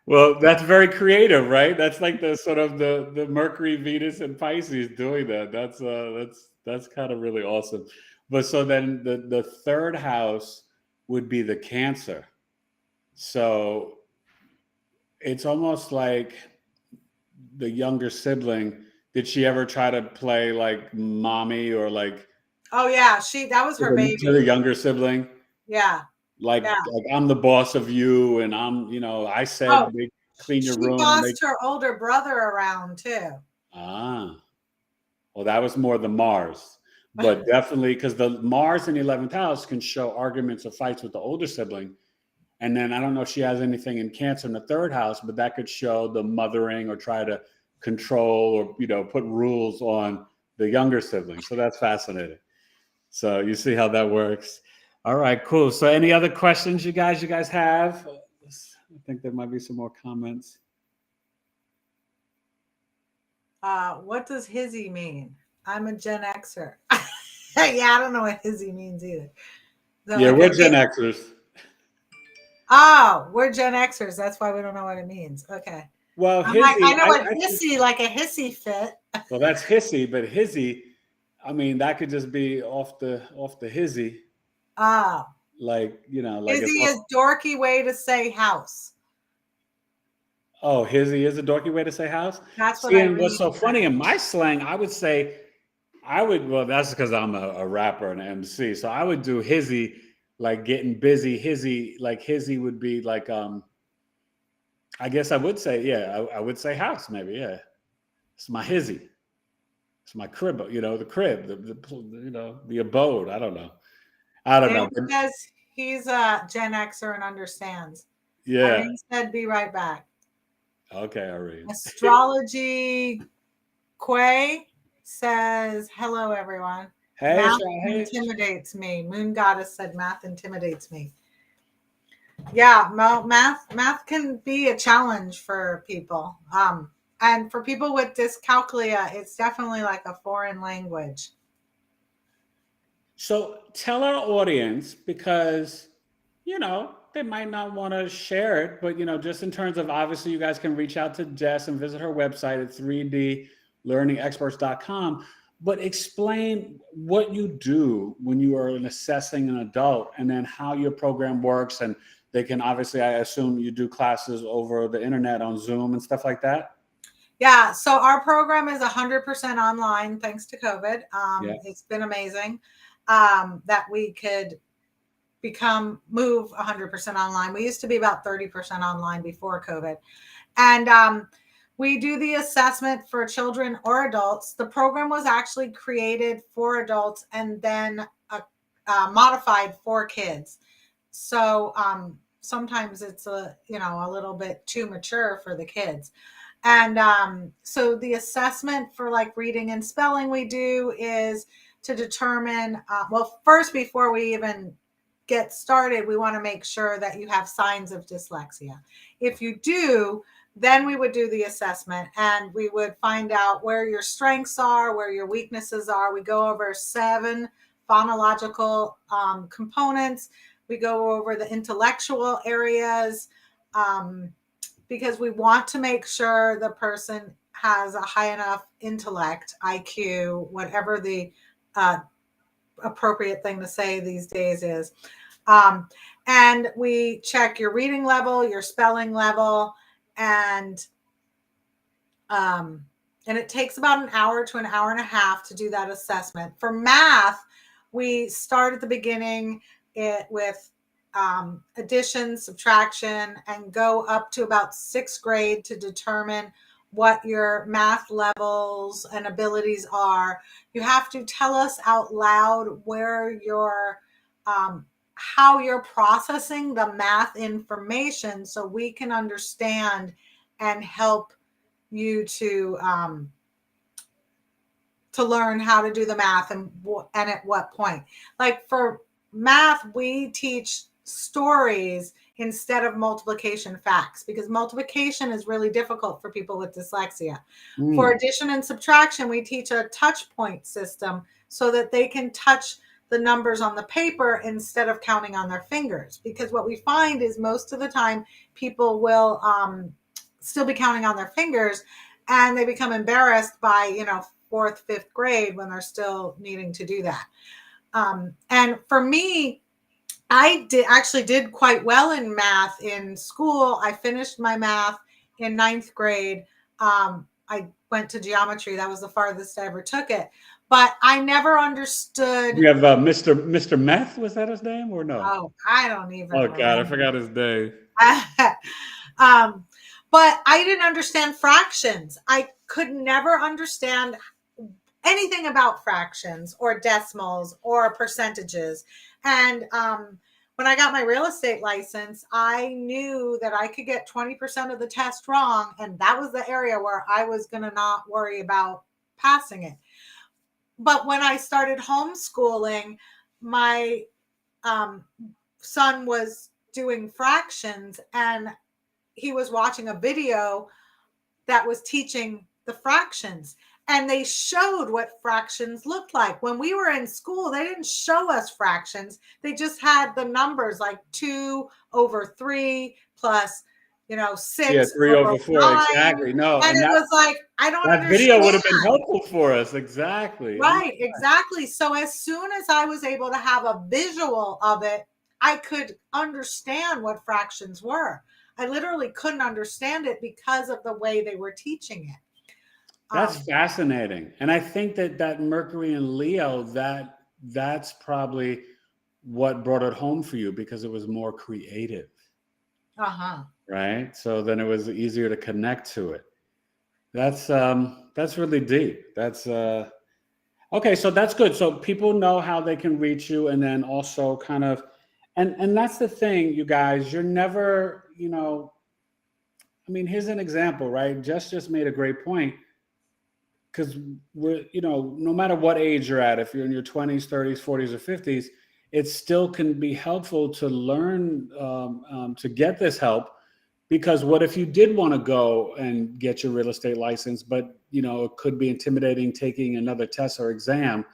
well, that's very creative, right? That's like the sort of the Mercury, Venus, and Pisces doing that. That's kind of really awesome. But so then the third house would be the Cancer. So it's almost like the younger sibling. Did she ever try to play like mommy or like? Oh yeah, that was her baby. To the younger sibling. Yeah. Like I'm the boss of you, and I said clean your room. She bossed her older brother around too. Well, that was more the Mars, but definitely because the Mars in the 11th house can show arguments or fights with the older sibling. And then I don't know if she has anything in Cancer in the third house, but that could show the mothering or try to control or, put rules on the younger sibling. So that's fascinating. So you see how that works. All right, cool. So any other questions you guys have? I think there might be some more comments. What does hizzy mean? I'm a Gen Xer. Yeah, I don't know what hizzy means either. So yeah, we're Gen Xers. Oh, we're Gen Xers. That's why we don't know what it means. Okay. Well, hizzy, I know what hissy, like a hissy fit. Well, that's hissy, but hizzy, I mean, that could just be off the hizzy. Oh. Like, like hizzy is dorky way to say house. Oh, hizzy is a dorky way to say house? That's what I read. What's so funny in my slang, well, that's because I'm a rapper and an MC. So I would do hizzy, like getting busy. Hizzy, like hizzy would be like, I guess I would say, I would say house maybe, yeah. It's my hizzy. It's my crib, the crib, the abode. I don't know. Because he's a Gen Xer and understands. Yeah. Irene said, be right back. Okay, Irene. Astrology Quay says, hello, everyone. Hey, math intimidates me. Moon Goddess said, math intimidates me. Yeah, math can be a challenge for people. And for people with dyscalculia, it's definitely like a foreign language. So tell our audience, because, they might not want to share it, but, just in terms of, obviously you guys can reach out to Jess and visit her website at 3dlearningexperts.com, but explain what you do when you are assessing an adult, and then how your program works. And they can, obviously, I assume you do classes over the internet on Zoom and stuff like that. Yeah, so our program is 100% online thanks to COVID. Yeah. It's been amazing that we could move 100% online. We used to be about 30% online before COVID. And we do the assessment for children or adults. The program was actually created for adults and then modified for kids. So sometimes it's a little bit too mature for the kids. And so the assessment for like reading and spelling we do is to determine, well, first, before we even get started, we want to make sure that you have signs of dyslexia. If you do, then we would do the assessment and we would find out where your strengths are, where your weaknesses are. We go over 7 phonological components. We go over the intellectual areas, because we want to make sure the person has a high enough intellect, IQ, whatever the appropriate thing to say these days is. And we check your reading level, your spelling level, and it takes about an hour to an hour and a half to do that assessment. For math, we start at the beginning with addition, subtraction, and go up to about 6th grade to determine what your math levels and abilities are. You have to tell us out loud where your how you're processing the math information so we can understand and help you to learn how to do the math and at what point. Like for math, we teach stories instead of multiplication facts, because multiplication is really difficult for people with dyslexia. For addition and subtraction, we teach a touch point system so that they can touch the numbers on the paper instead of counting on their fingers. Because what we find is most of the time people will still be counting on their fingers, and they become embarrassed by 4th, 5th grade when they're still needing to do that. And for me, I did quite well in math in school. I finished my math in 9th grade. I went to geometry. That was the farthest I ever took it. But I never understood. You have Mr. Meth, was that his name, or no? Oh, I don't even Oh God, I remember. forgot his name. But I didn't understand fractions. I could never understand anything about fractions or decimals or percentages. And when I got my real estate license, I knew that I could get 20% of the test wrong. And that was the area where I was going to not worry about passing it. But when I started homeschooling, my son was doing fractions, and he was watching a video that was teaching the fractions, and they showed what fractions looked like. When we were in school, they didn't show us fractions. They just had the numbers like 2/3 plus 6 Yeah, 3/4. 9. Exactly. No, And and it was like, I don't that video would have been understand. helpful for us. Exactly. Oh my Right, exactly. So as soon as I was able to have a visual of it, I could understand what fractions were. I literally couldn't understand it because of the way they were teaching it. That's fascinating. And I think that Mercury and Leo, that's probably what brought it home for you, because it was more creative. Right? So then it was easier to connect to it. That's really deep. That's okay, so that's good. So people know how they can reach you, and then also kind of, and that's the thing, you guys, you're never, I mean, here's an example, right? Jess just made a great point, because we're, no matter what age you're at, if you're in your 20s, 30s, 40s, or 50s, it still can be helpful to learn to get this help. Because what if you did want to go and get your real estate license, but it could be intimidating taking another test or exam.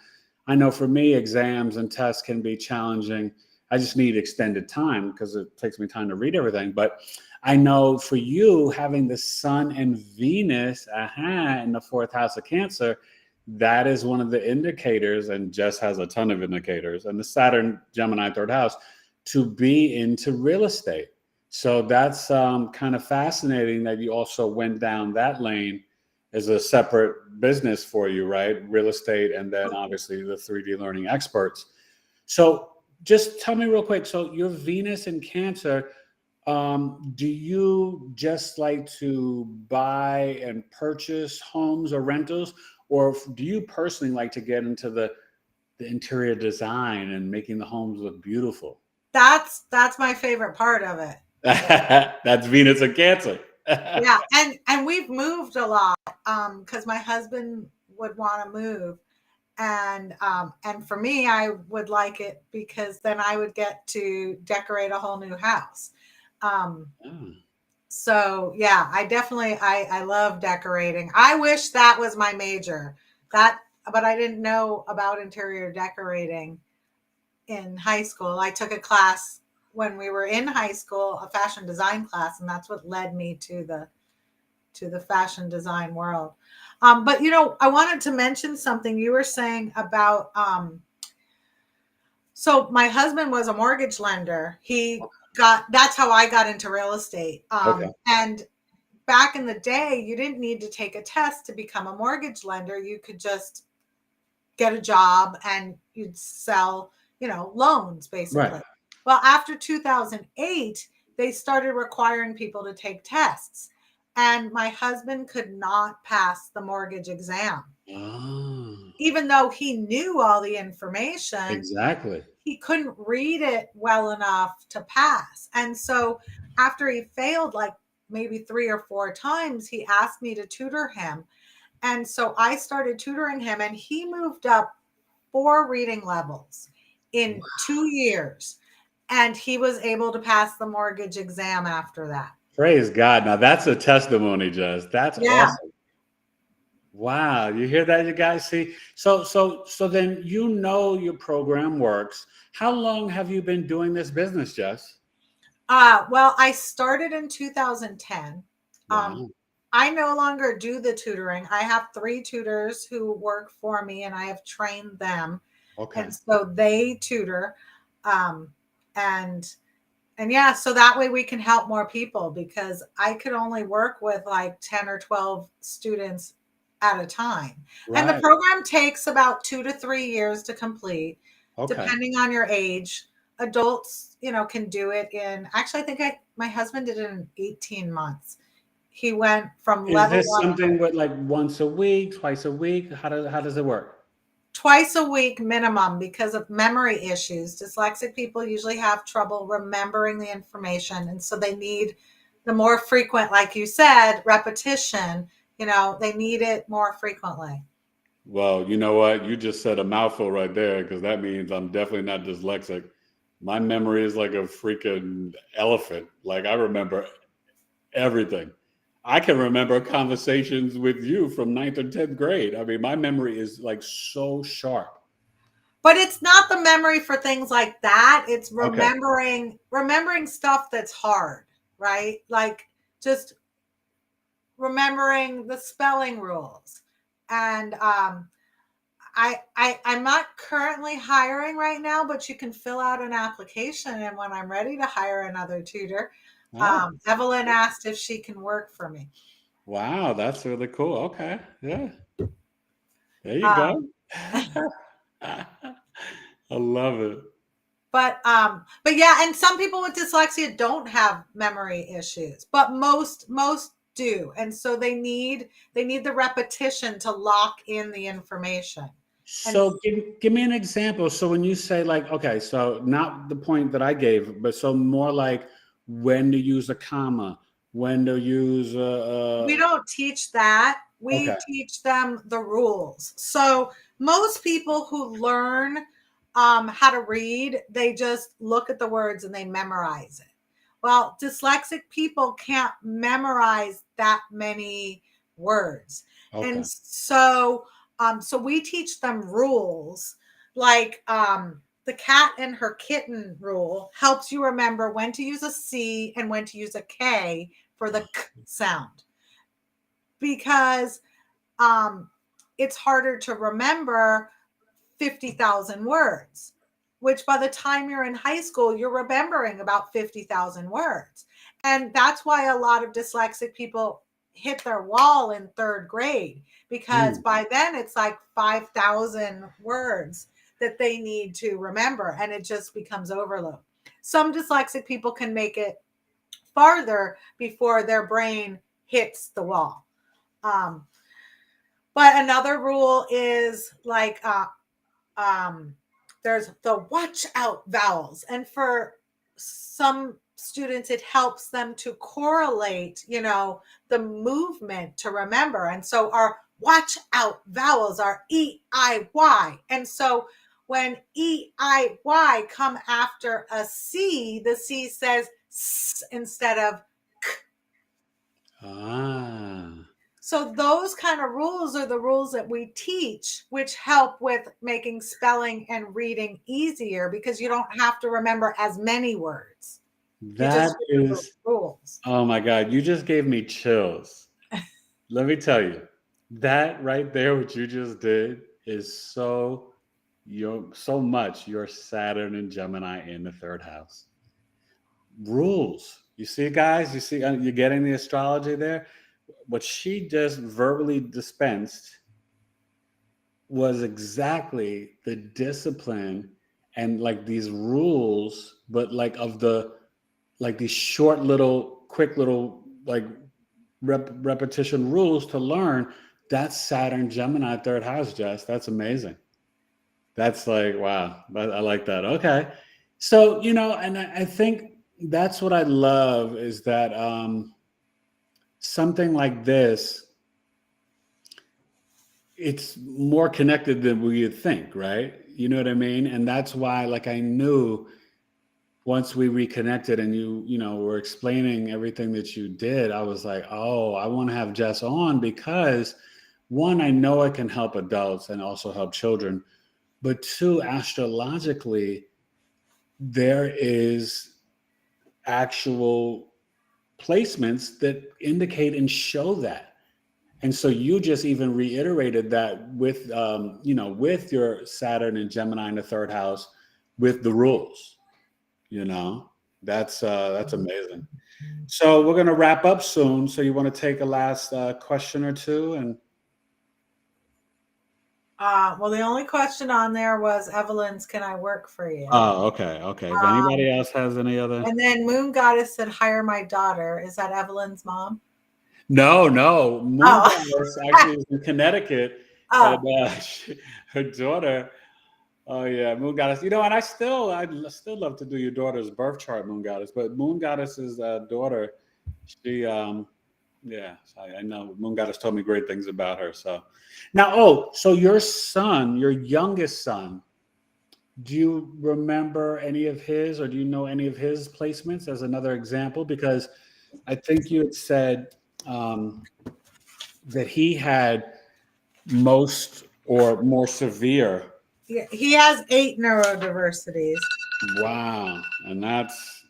I know for me, exams and tests can be challenging. I just need extended time because it takes me time to read everything. But I know for you, having the Sun and Venus in the fourth house of Cancer, that is one of the indicators, and Jess has a ton of indicators, and the Saturn, Gemini, third house, to be into real estate. So that's kind of fascinating that you also went down that lane as a separate business for you, right? Real estate, and then obviously the 3D learning experts. So just tell me real quick. So your Venus in Cancer, do you just like to buy and purchase homes or rentals? Or do you personally like to get into the interior design and making the homes look beautiful? That's my favorite part of it. That's Venus and Cancer. Yeah, and we've moved a lot because my husband would want to move, and for me, I would like it because then I would get to decorate a whole new house. So yeah, I love decorating. I wish that was my major, but I didn't know about interior decorating in high school. I took a class when we were in high school, a fashion design class, and that's what led me to the fashion design world. But I wanted to mention something you were saying about. So my husband was a mortgage lender. That's how I got into real estate. Okay. And back in the day, you didn't need to take a test to become a mortgage lender. You could just get a job and you'd sell, loans basically. Right. Well, after 2008, they started requiring people to take tests. And my husband could not pass the mortgage exam. Oh. Even though he knew all the information. Exactly. He couldn't read it well enough to pass. And so after he failed like maybe 3 or 4 times, he asked me to tutor him. And so I started tutoring him, and he moved up 4 reading levels in 2 years. And he was able to pass the mortgage exam after that. Praise God. Now that's a testimony, Jess. That's awesome. Wow. You hear that, you guys? See? So then your program works. How long have you been doing this business, Jess? Well, I started in 2010. Wow. I no longer do the tutoring. I have 3 tutors who work for me, and I have trained them. Okay. And so they tutor. And yeah, so that way we can help more people, because I could only work with like 10 or 12 students at a time. Right. And the program takes about 2 to 3 years to complete, depending on your age. Adults, can do it in, actually, I think my husband did it in 18 months. He went from level 1. Is this something with like once a week, twice a week? How does it work? Twice a week minimum, because of memory issues. Dyslexic people usually have trouble remembering the information. And so they need the more frequent, like you said, repetition. They need it more frequently. Well, you know what? You just said a mouthful right there, because that means I'm definitely not dyslexic. My memory is like a freaking elephant. Like, I remember everything. I can remember conversations with you from 9th or 10th grade. I mean, my memory is like so sharp. But it's not the memory for things like that. It's remembering stuff that's hard, right? Like just remembering the spelling rules. And I'm not currently hiring right now, but you can fill out an application. And when I'm ready to hire another tutor, Evelyn asked if she can work for me. Wow, that's really cool. Okay. Yeah. There you go. I love it. But yeah, and some people with dyslexia don't have memory issues, but most do. And so they need the repetition to lock in the information. So give me an example. So when you say like, okay, so not the point that I gave, but so more like when to use a comma, when to use we don't teach that. We teach them the rules. So most people who learn how to read. They just look at the words and they memorize it. Well, dyslexic people can't memorize that many words. Okay. And so so we teach them rules like the cat and her kitten rule helps you remember when to use a C and when to use a K for the K sound. Because it's harder to remember 50,000 words, which by the time you're in high school, you're remembering about 50,000 words. And that's why a lot of dyslexic people hit their wall in third grade, because by then it's like 5,000 words that they need to remember, and it just becomes overload. Some dyslexic people can make it farther before their brain hits the wall. But another rule is like there's the watch out vowels. And for some students, it helps them to correlate, the movement to remember. And so our watch out vowels are E, I, Y. And so when E, I, Y come after a C, the C says S instead of K. So those kind of rules are the rules that we teach, which help with making spelling and reading easier, because you don't have to remember as many words. That is rules. Oh my God, you just gave me chills. Let me tell you, that right there, what you just did is so much your Saturn and Gemini in the third house. Rules. You see, guys, you're getting the astrology there. What she just verbally dispensed was exactly the discipline and like these rules, but like these short little, quick little like repetition rules to learn. That's Saturn Gemini third house, Jess. That's amazing. That's like, wow. I like that. Okay. So, and I think that's what I love is that something like this, it's more connected than we would think, right? You know what I mean? And that's why, like, I knew once we reconnected and you were explaining everything that you did, I was like, oh, I want to have Jess on because one, I know it can help adults and also help children, but two, astrologically, there is actual placements that indicate and show that. And so you just even reiterated that with, with your Saturn and Gemini in the third house, with the rules, that's amazing. So we're going to wrap up soon. So you want to take a last question or two? And well, the only question on there was Evelyn's, can I work for you? Oh, okay. If anybody else has any other. And then Moon Goddess said, hire my daughter. Is that Evelyn's mom? No. Moon Goddess actually is in Connecticut. Oh. And her daughter. Oh yeah, Moon Goddess. And I'd still love to do your daughter's birth chart, Moon Goddess. But Moon Goddess's daughter, she I know Moon Goddess told me great things about her. So now, so your son, your youngest son, do you remember any of his, or do you know any of his placements as another example? Because I think you had said that he had most or more severe. Yeah, he has 8 neurodiversities. Wow. And that's,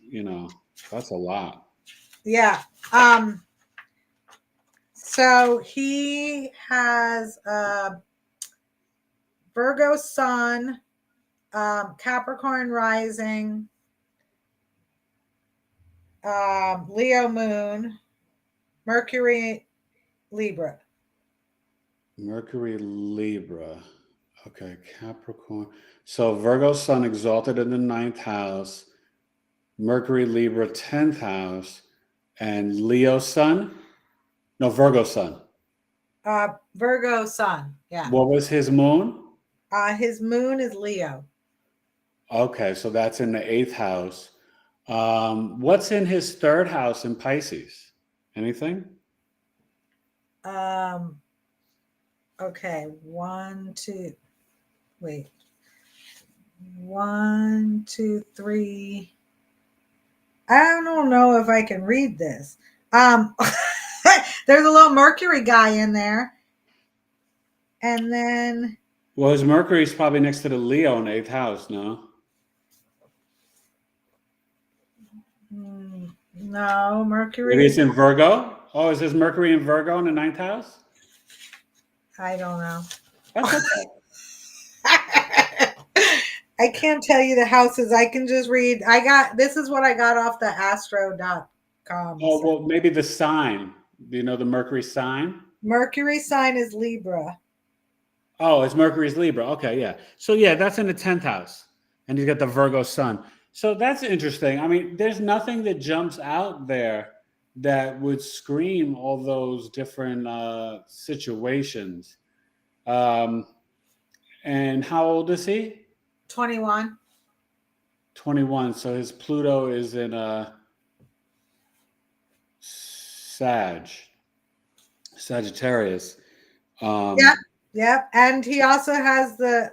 that's a lot. Yeah. So he has Virgo sun, Capricorn rising, Leo moon, Mercury Libra. Mercury Libra. Okay, Capricorn. So Virgo sun exalted in the 9th house, Mercury Libra 10th house, and Leo sun? No, Virgo sun. Virgo sun, yeah. What was his moon? His moon is Leo. Okay, so that's in the 8th house. What's in his 3rd house in Pisces? Anything? Okay, 1, 2, wait. 1, 2, 3. I don't know if I can read this. There's a little Mercury guy in there. And then Well, his Mercury's probably next to the Leo in the 8th house, no? no, Mercury. Maybe it's in Virgo? Oh, is his Mercury in Virgo in the 9th house? I don't know. That's okay. I can't tell you the houses. I can just read. This is what I got off the astro.com. Oh, well, maybe the sign. Do you know the Mercury sign? Mercury sign is Libra. Oh, it's Mercury's Libra. Okay, yeah. So, yeah, that's in the 10th house. And he's got the Virgo sun. So that's interesting. I mean, there's nothing that jumps out there that would scream all those different situations. And how old is he? 21. 21. So his Pluto is in Sagittarius. Yep. And he also has the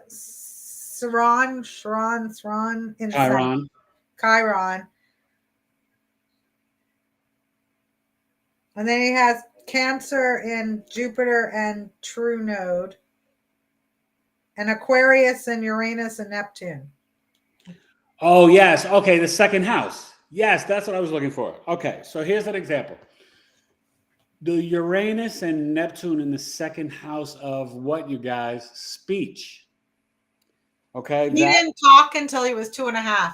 Chiron in Chiron. And then he has Cancer in Jupiter and True Node. And Aquarius and Uranus and Neptune. Oh, yes. Okay, the 2nd house. Yes, that's what I was looking for. Okay, so here's an example. The Uranus and Neptune in the 2nd house of what, you guys? Speech. Okay. He didn't talk until he was 2.5.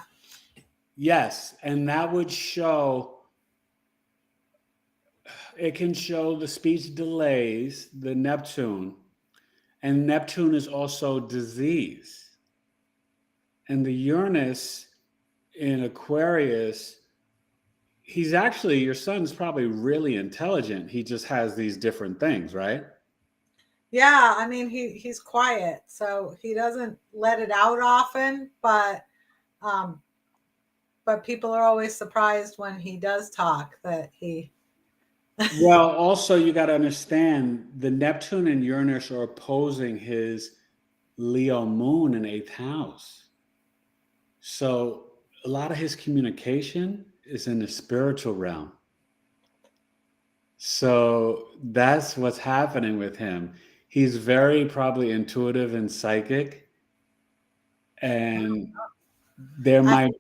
Yes, and that would show, it can show the speech delays, the Neptune, and Neptune is also disease. And the Uranus in Aquarius, he's actually, your son's probably really intelligent. He just has these different things, right? Yeah, I mean he's quiet, so he doesn't let it out often, but people are always surprised when he does talk that he Well, also you got to understand the Neptune and Uranus are opposing his Leo moon in 8th house. So a lot of his communication is in the spiritual realm. So that's what's happening with him. He's very probably intuitive and psychic. And there might,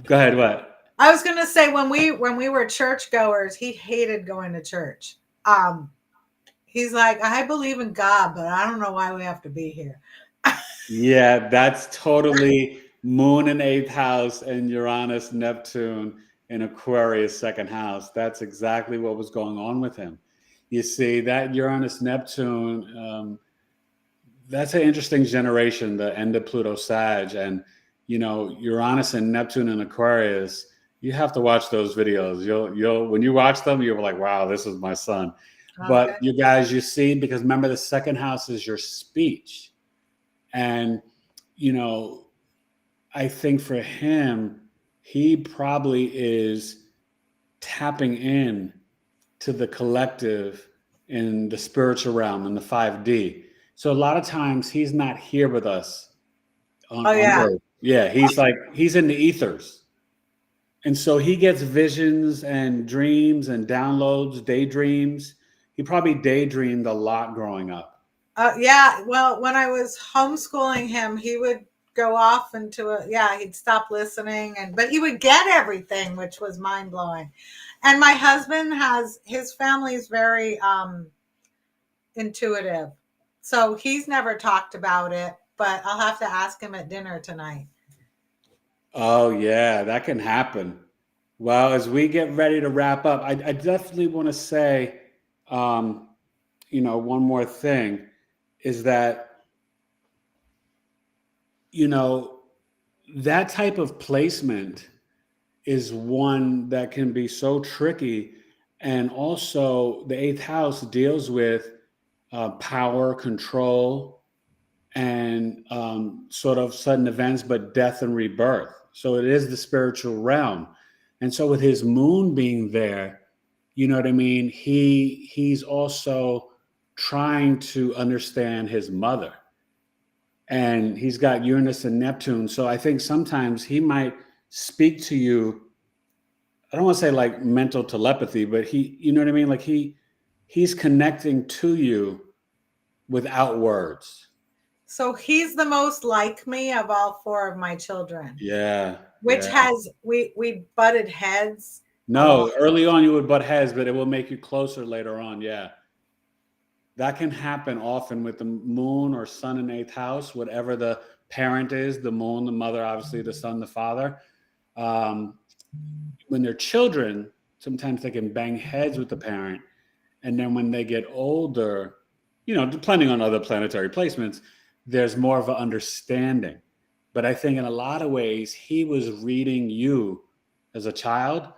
go ahead, what? I was going to say when we were churchgoers, he hated going to church. He's like, I believe in God, but I don't know why we have to be here. Yeah, that's totally moon in 8th house and Uranus, Neptune in Aquarius 2nd house. That's exactly what was going on with him. You see, that Uranus, Neptune, that's an interesting generation, the end of Pluto Sag. And, you know, Uranus and Neptune in Aquarius, you have to watch those videos. You'll when you watch them, you're like, wow, this is my son. Okay. But you guys, you see, because remember the 2nd house is your speech. And, you know, I think for him, he probably is tapping in to the collective in the spiritual realm, in the 5D. So a lot of times he's not here with us on Earth. Yeah, he's in the ethers. And so he gets visions and dreams and downloads, daydreams. He probably daydreamed a lot growing up. Yeah, well, when I was homeschooling him, he would go off into he'd stop listening, but he would get everything, which was mind blowing. And my husband his family is very intuitive. So he's never talked about it, but I'll have to ask him at dinner tonight. Oh, yeah, that can happen. Well, as we get ready to wrap up, I definitely want to say, you know, one more thing is that, you know, that type of placement is one that can be so tricky. And also the 8th house deals with power, control, and sort of sudden events, but death and rebirth. So it is the spiritual realm. And so with his moon being there, you know what I mean? He's also trying to understand his mother. and he's got Uranus and Neptune. So I think sometimes he might speak to you. I don't want to say like mental telepathy, but you know what I mean? Like he's connecting to you without words. So he's the most like me of all four of my children. Yeah. Which has we butted heads. No, early on you would butt heads, but it will make you closer later on. Yeah. That can happen often with the moon or sun in 8th house, whatever the parent is, the moon, the mother, obviously the son, the father. When they're children, sometimes they can bang heads with the parent. And then when they get older, depending on other planetary placements, there's more of an understanding. But I think in a lot of ways, he was reading you as a child,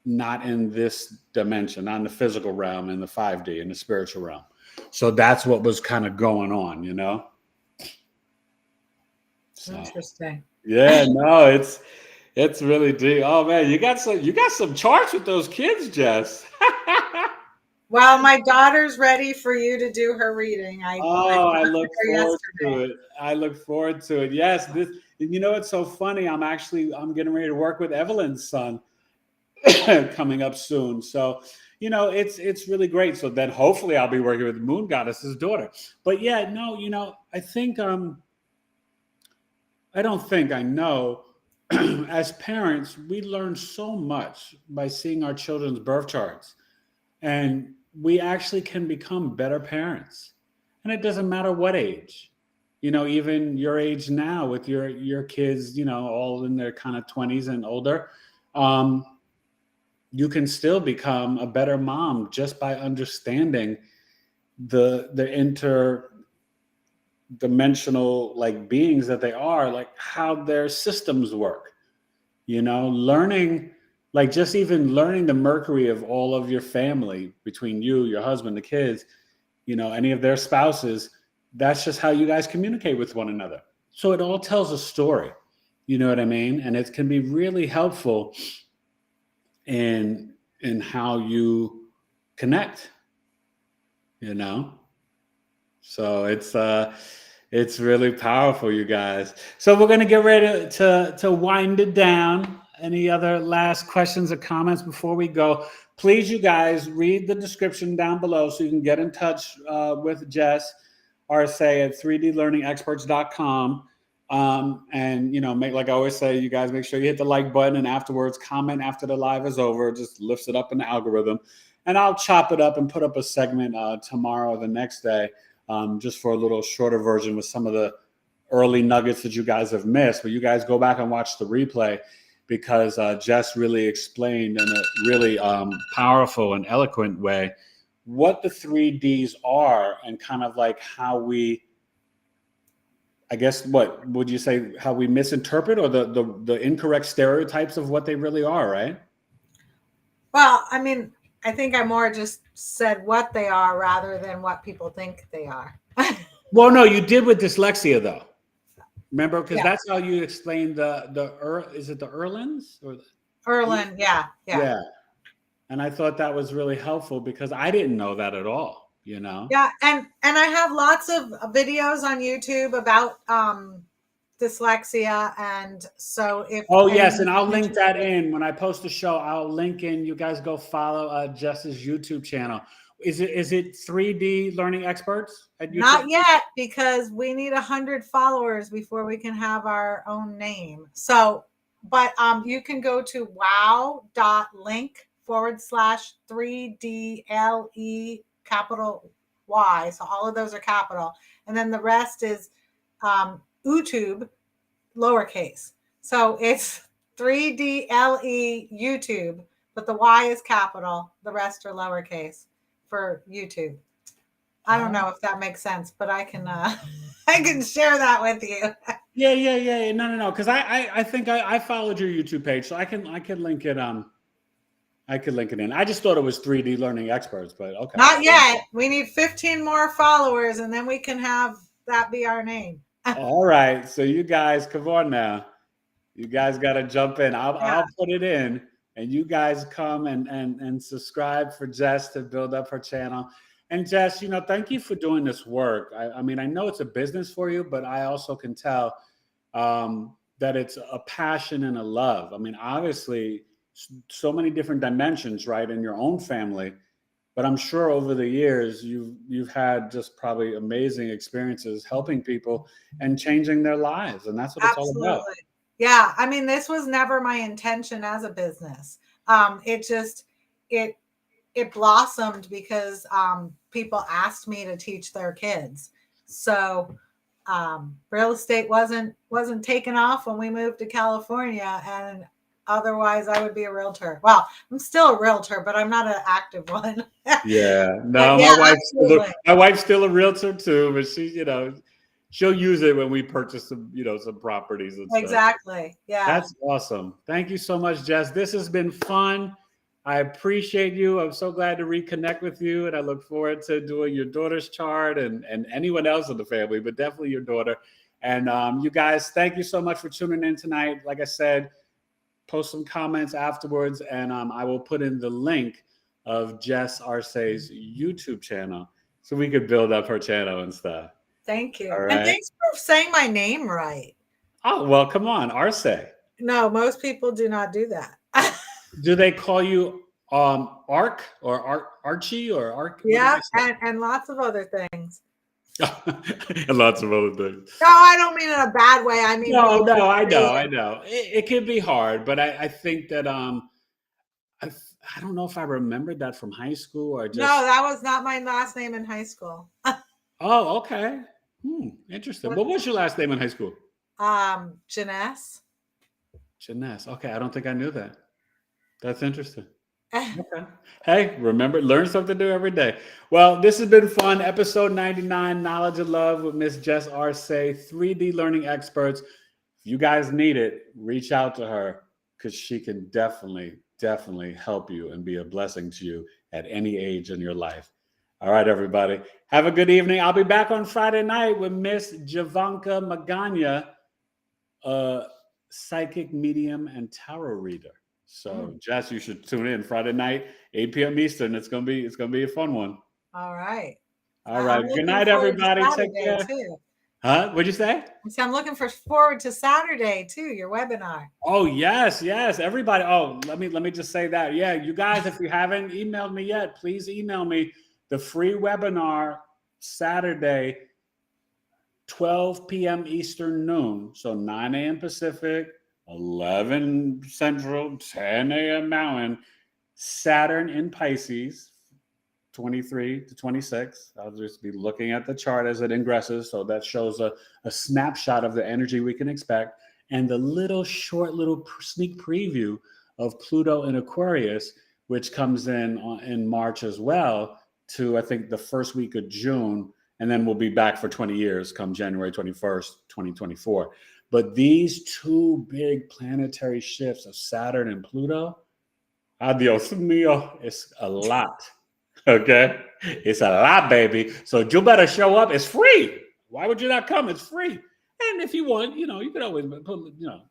not in this dimension, not in the physical realm, in the 5D, in the spiritual realm. So that's what was kind of going on, So, interesting. Yeah, no, it's really deep. Oh man, you got some charts with those kids, Jess. Well, my daughter's ready for you to do her reading. I look forward to it. I look forward to it. Yes, it's so funny. I'm getting ready to work with Evelyn's son coming up soon. So, it's really great. So then hopefully I'll be working with the Moon Goddess's daughter. But yeah, no, I think I don't think I know. As parents, we learn so much by seeing our children's birth charts. And we actually can become better parents. And it doesn't matter what age. Even your age now with your kids, all in their kind of 20s and older, you can still become a better mom just by understanding the interdimensional like beings that they are, like how their systems work. Learning, like just even learning the Mercury of all of your family, between you, your husband, the kids, any of their spouses, that's just how you guys communicate with one another. So it all tells a story, you know what I mean? And it can be really helpful in how you connect, So it's really powerful, you guys. So we're going to get ready to wind it down. Any other last questions or comments before we go? Please, you guys, read the description down below so you can get in touch with Jess Arce at 3dlearningexperts.com. And, like I always say, you guys make sure you hit the like button, and afterwards comment after the live is over. It just lifts it up in the algorithm. And I'll chop it up and put up a segment tomorrow or the next day, just for a little shorter version with some of the early nuggets that you guys have missed. But you guys go back and watch the replay, because Jess really explained in a really powerful and eloquent way what the 3Ds are, and kind of like how we, I guess, what would you say, how we misinterpret, or the incorrect stereotypes of what they really are, right? Well, I mean, I think I more just said what they are rather than what people think they are. Well, no, you did with dyslexia, though. Remember, because that's how you explained is it the Erlins or Erlin? Yeah. And I thought that was really helpful, because I didn't know that at all. Yeah, and I have lots of videos on YouTube about dyslexia, and so if yes, and I'll link that in when I post the show. I'll link in. You guys go follow Jess's YouTube channel. Is it 3D Learning Experts at YouTube? Not yet, because we need 100 followers before we can have our own name. So, but you can go to wow.link /3DLE capital Y. So all of those are capital, and then the rest is YouTube lowercase. So it's 3DLE YouTube, but the Y is capital. The rest are lowercase for YouTube. I don't know if that makes sense, but I can I can share that with you. Yeah. No. Because I think I followed your YouTube page, so I can link it. I could link it in. I just thought it was 3D Learning Experts, but okay. Not yet. We need 15 more followers, and then we can have that be our name. All right. So you guys, come on now. You guys got to jump in. I'll put it in, and you guys come and subscribe for Jess to build up her channel. And Jess, thank you for doing this work. I mean, I know it's a business for you, but I also can tell that it's a passion and a love. I mean, obviously, so many different dimensions, right, in your own family. But I'm sure over the years you've had just probably amazing experiences helping people and changing their lives, and that's what it's all about. Absolutely. Yeah, I mean, this was never my intention as a business. It blossomed because people asked me to teach their kids. So real estate wasn't taken off when we moved to California, and otherwise I would be a realtor. Well, I'm still a realtor, but I'm not an active one. Yeah, But no, yeah, absolutely. my wife's still a realtor too, but she'll use it when we purchase some properties and stuff. Exactly. Yeah. That's awesome. Thank you so much, Jess. This has been fun. I appreciate you. I'm so glad to reconnect with you, and I look forward to doing your daughter's chart and anyone else in the family, but definitely your daughter. And you guys, thank you so much for tuning in tonight. Like I said, post some comments afterwards, and I will put in the link of Jess Arce's YouTube channel so we could build up her channel and stuff. Thank you. All And right. thanks for saying my name right. Oh, well, come on, Arce. No, most people do not do that. Do they call you Arc or Archie or Arc? Yeah, and lots of other things. And lots of other things. No, I don't mean in a bad way. I mean, No, I know. It can be hard, but I think that I don't know if I remembered that from high school or just. No, that was not my last name in high school. Oh, okay. Interesting. What was your last name in high school? Jess. Jess. Okay, I don't think I knew that. That's interesting. Okay. Hey, remember, learn something new every day. Well, this has been fun. Episode 99, Knowledge and Love with Miss Jess Arce, 3D learning experts. If you guys need it, reach out to her because she can definitely help you and be a blessing to you at any age in your life. All right, everybody. Have a good evening. I'll be back on Friday night with Miss Javanka Magana, psychic medium and tarot reader. So, Jess, you should tune in Friday night, 8 p.m. Eastern. It's gonna be a fun one. All right. All right. Good night, everybody. Take care. Too. Huh? What'd you say? So I'm looking forward to Saturday too, your webinar. Oh, yes, everybody. Oh, let me just say that. Yeah, you guys, if you haven't emailed me yet, please email me the free webinar Saturday, 12 p.m. Eastern noon. So 9 a.m. Pacific, 11 Central, 10 a.m. Mountain, Saturn in Pisces, 23 to 26. I'll just be looking at the chart as it ingresses. So that shows a snapshot of the energy we can expect. And the short sneak preview of Pluto in Aquarius, which comes in March as well to, I think, the first week of June. And then we'll be back for 20 years come January 21st, 2024. But these two big planetary shifts of Saturn and Pluto, adios mio, it's a lot. Okay? It's a lot, baby. So you better show up. It's free. Why would you not come? It's free. And if you want, you could always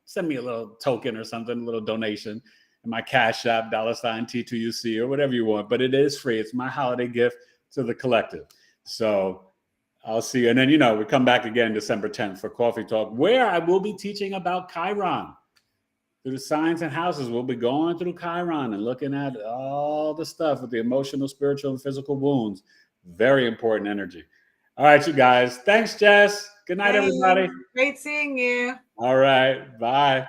send me a little token or something, a little donation in my Cash App, $T2UC or whatever you want. But it is free. It's my holiday gift to the collective. So I'll see you. And then, we come back again December 10th for Coffee Talk, where I will be teaching about Chiron. Through the signs and houses, we'll be going through Chiron and looking at all the stuff with the emotional, spiritual, and physical wounds. Very important energy. All right, you guys. Thanks, Jess. Good night, everybody. Great seeing you. All right. Bye.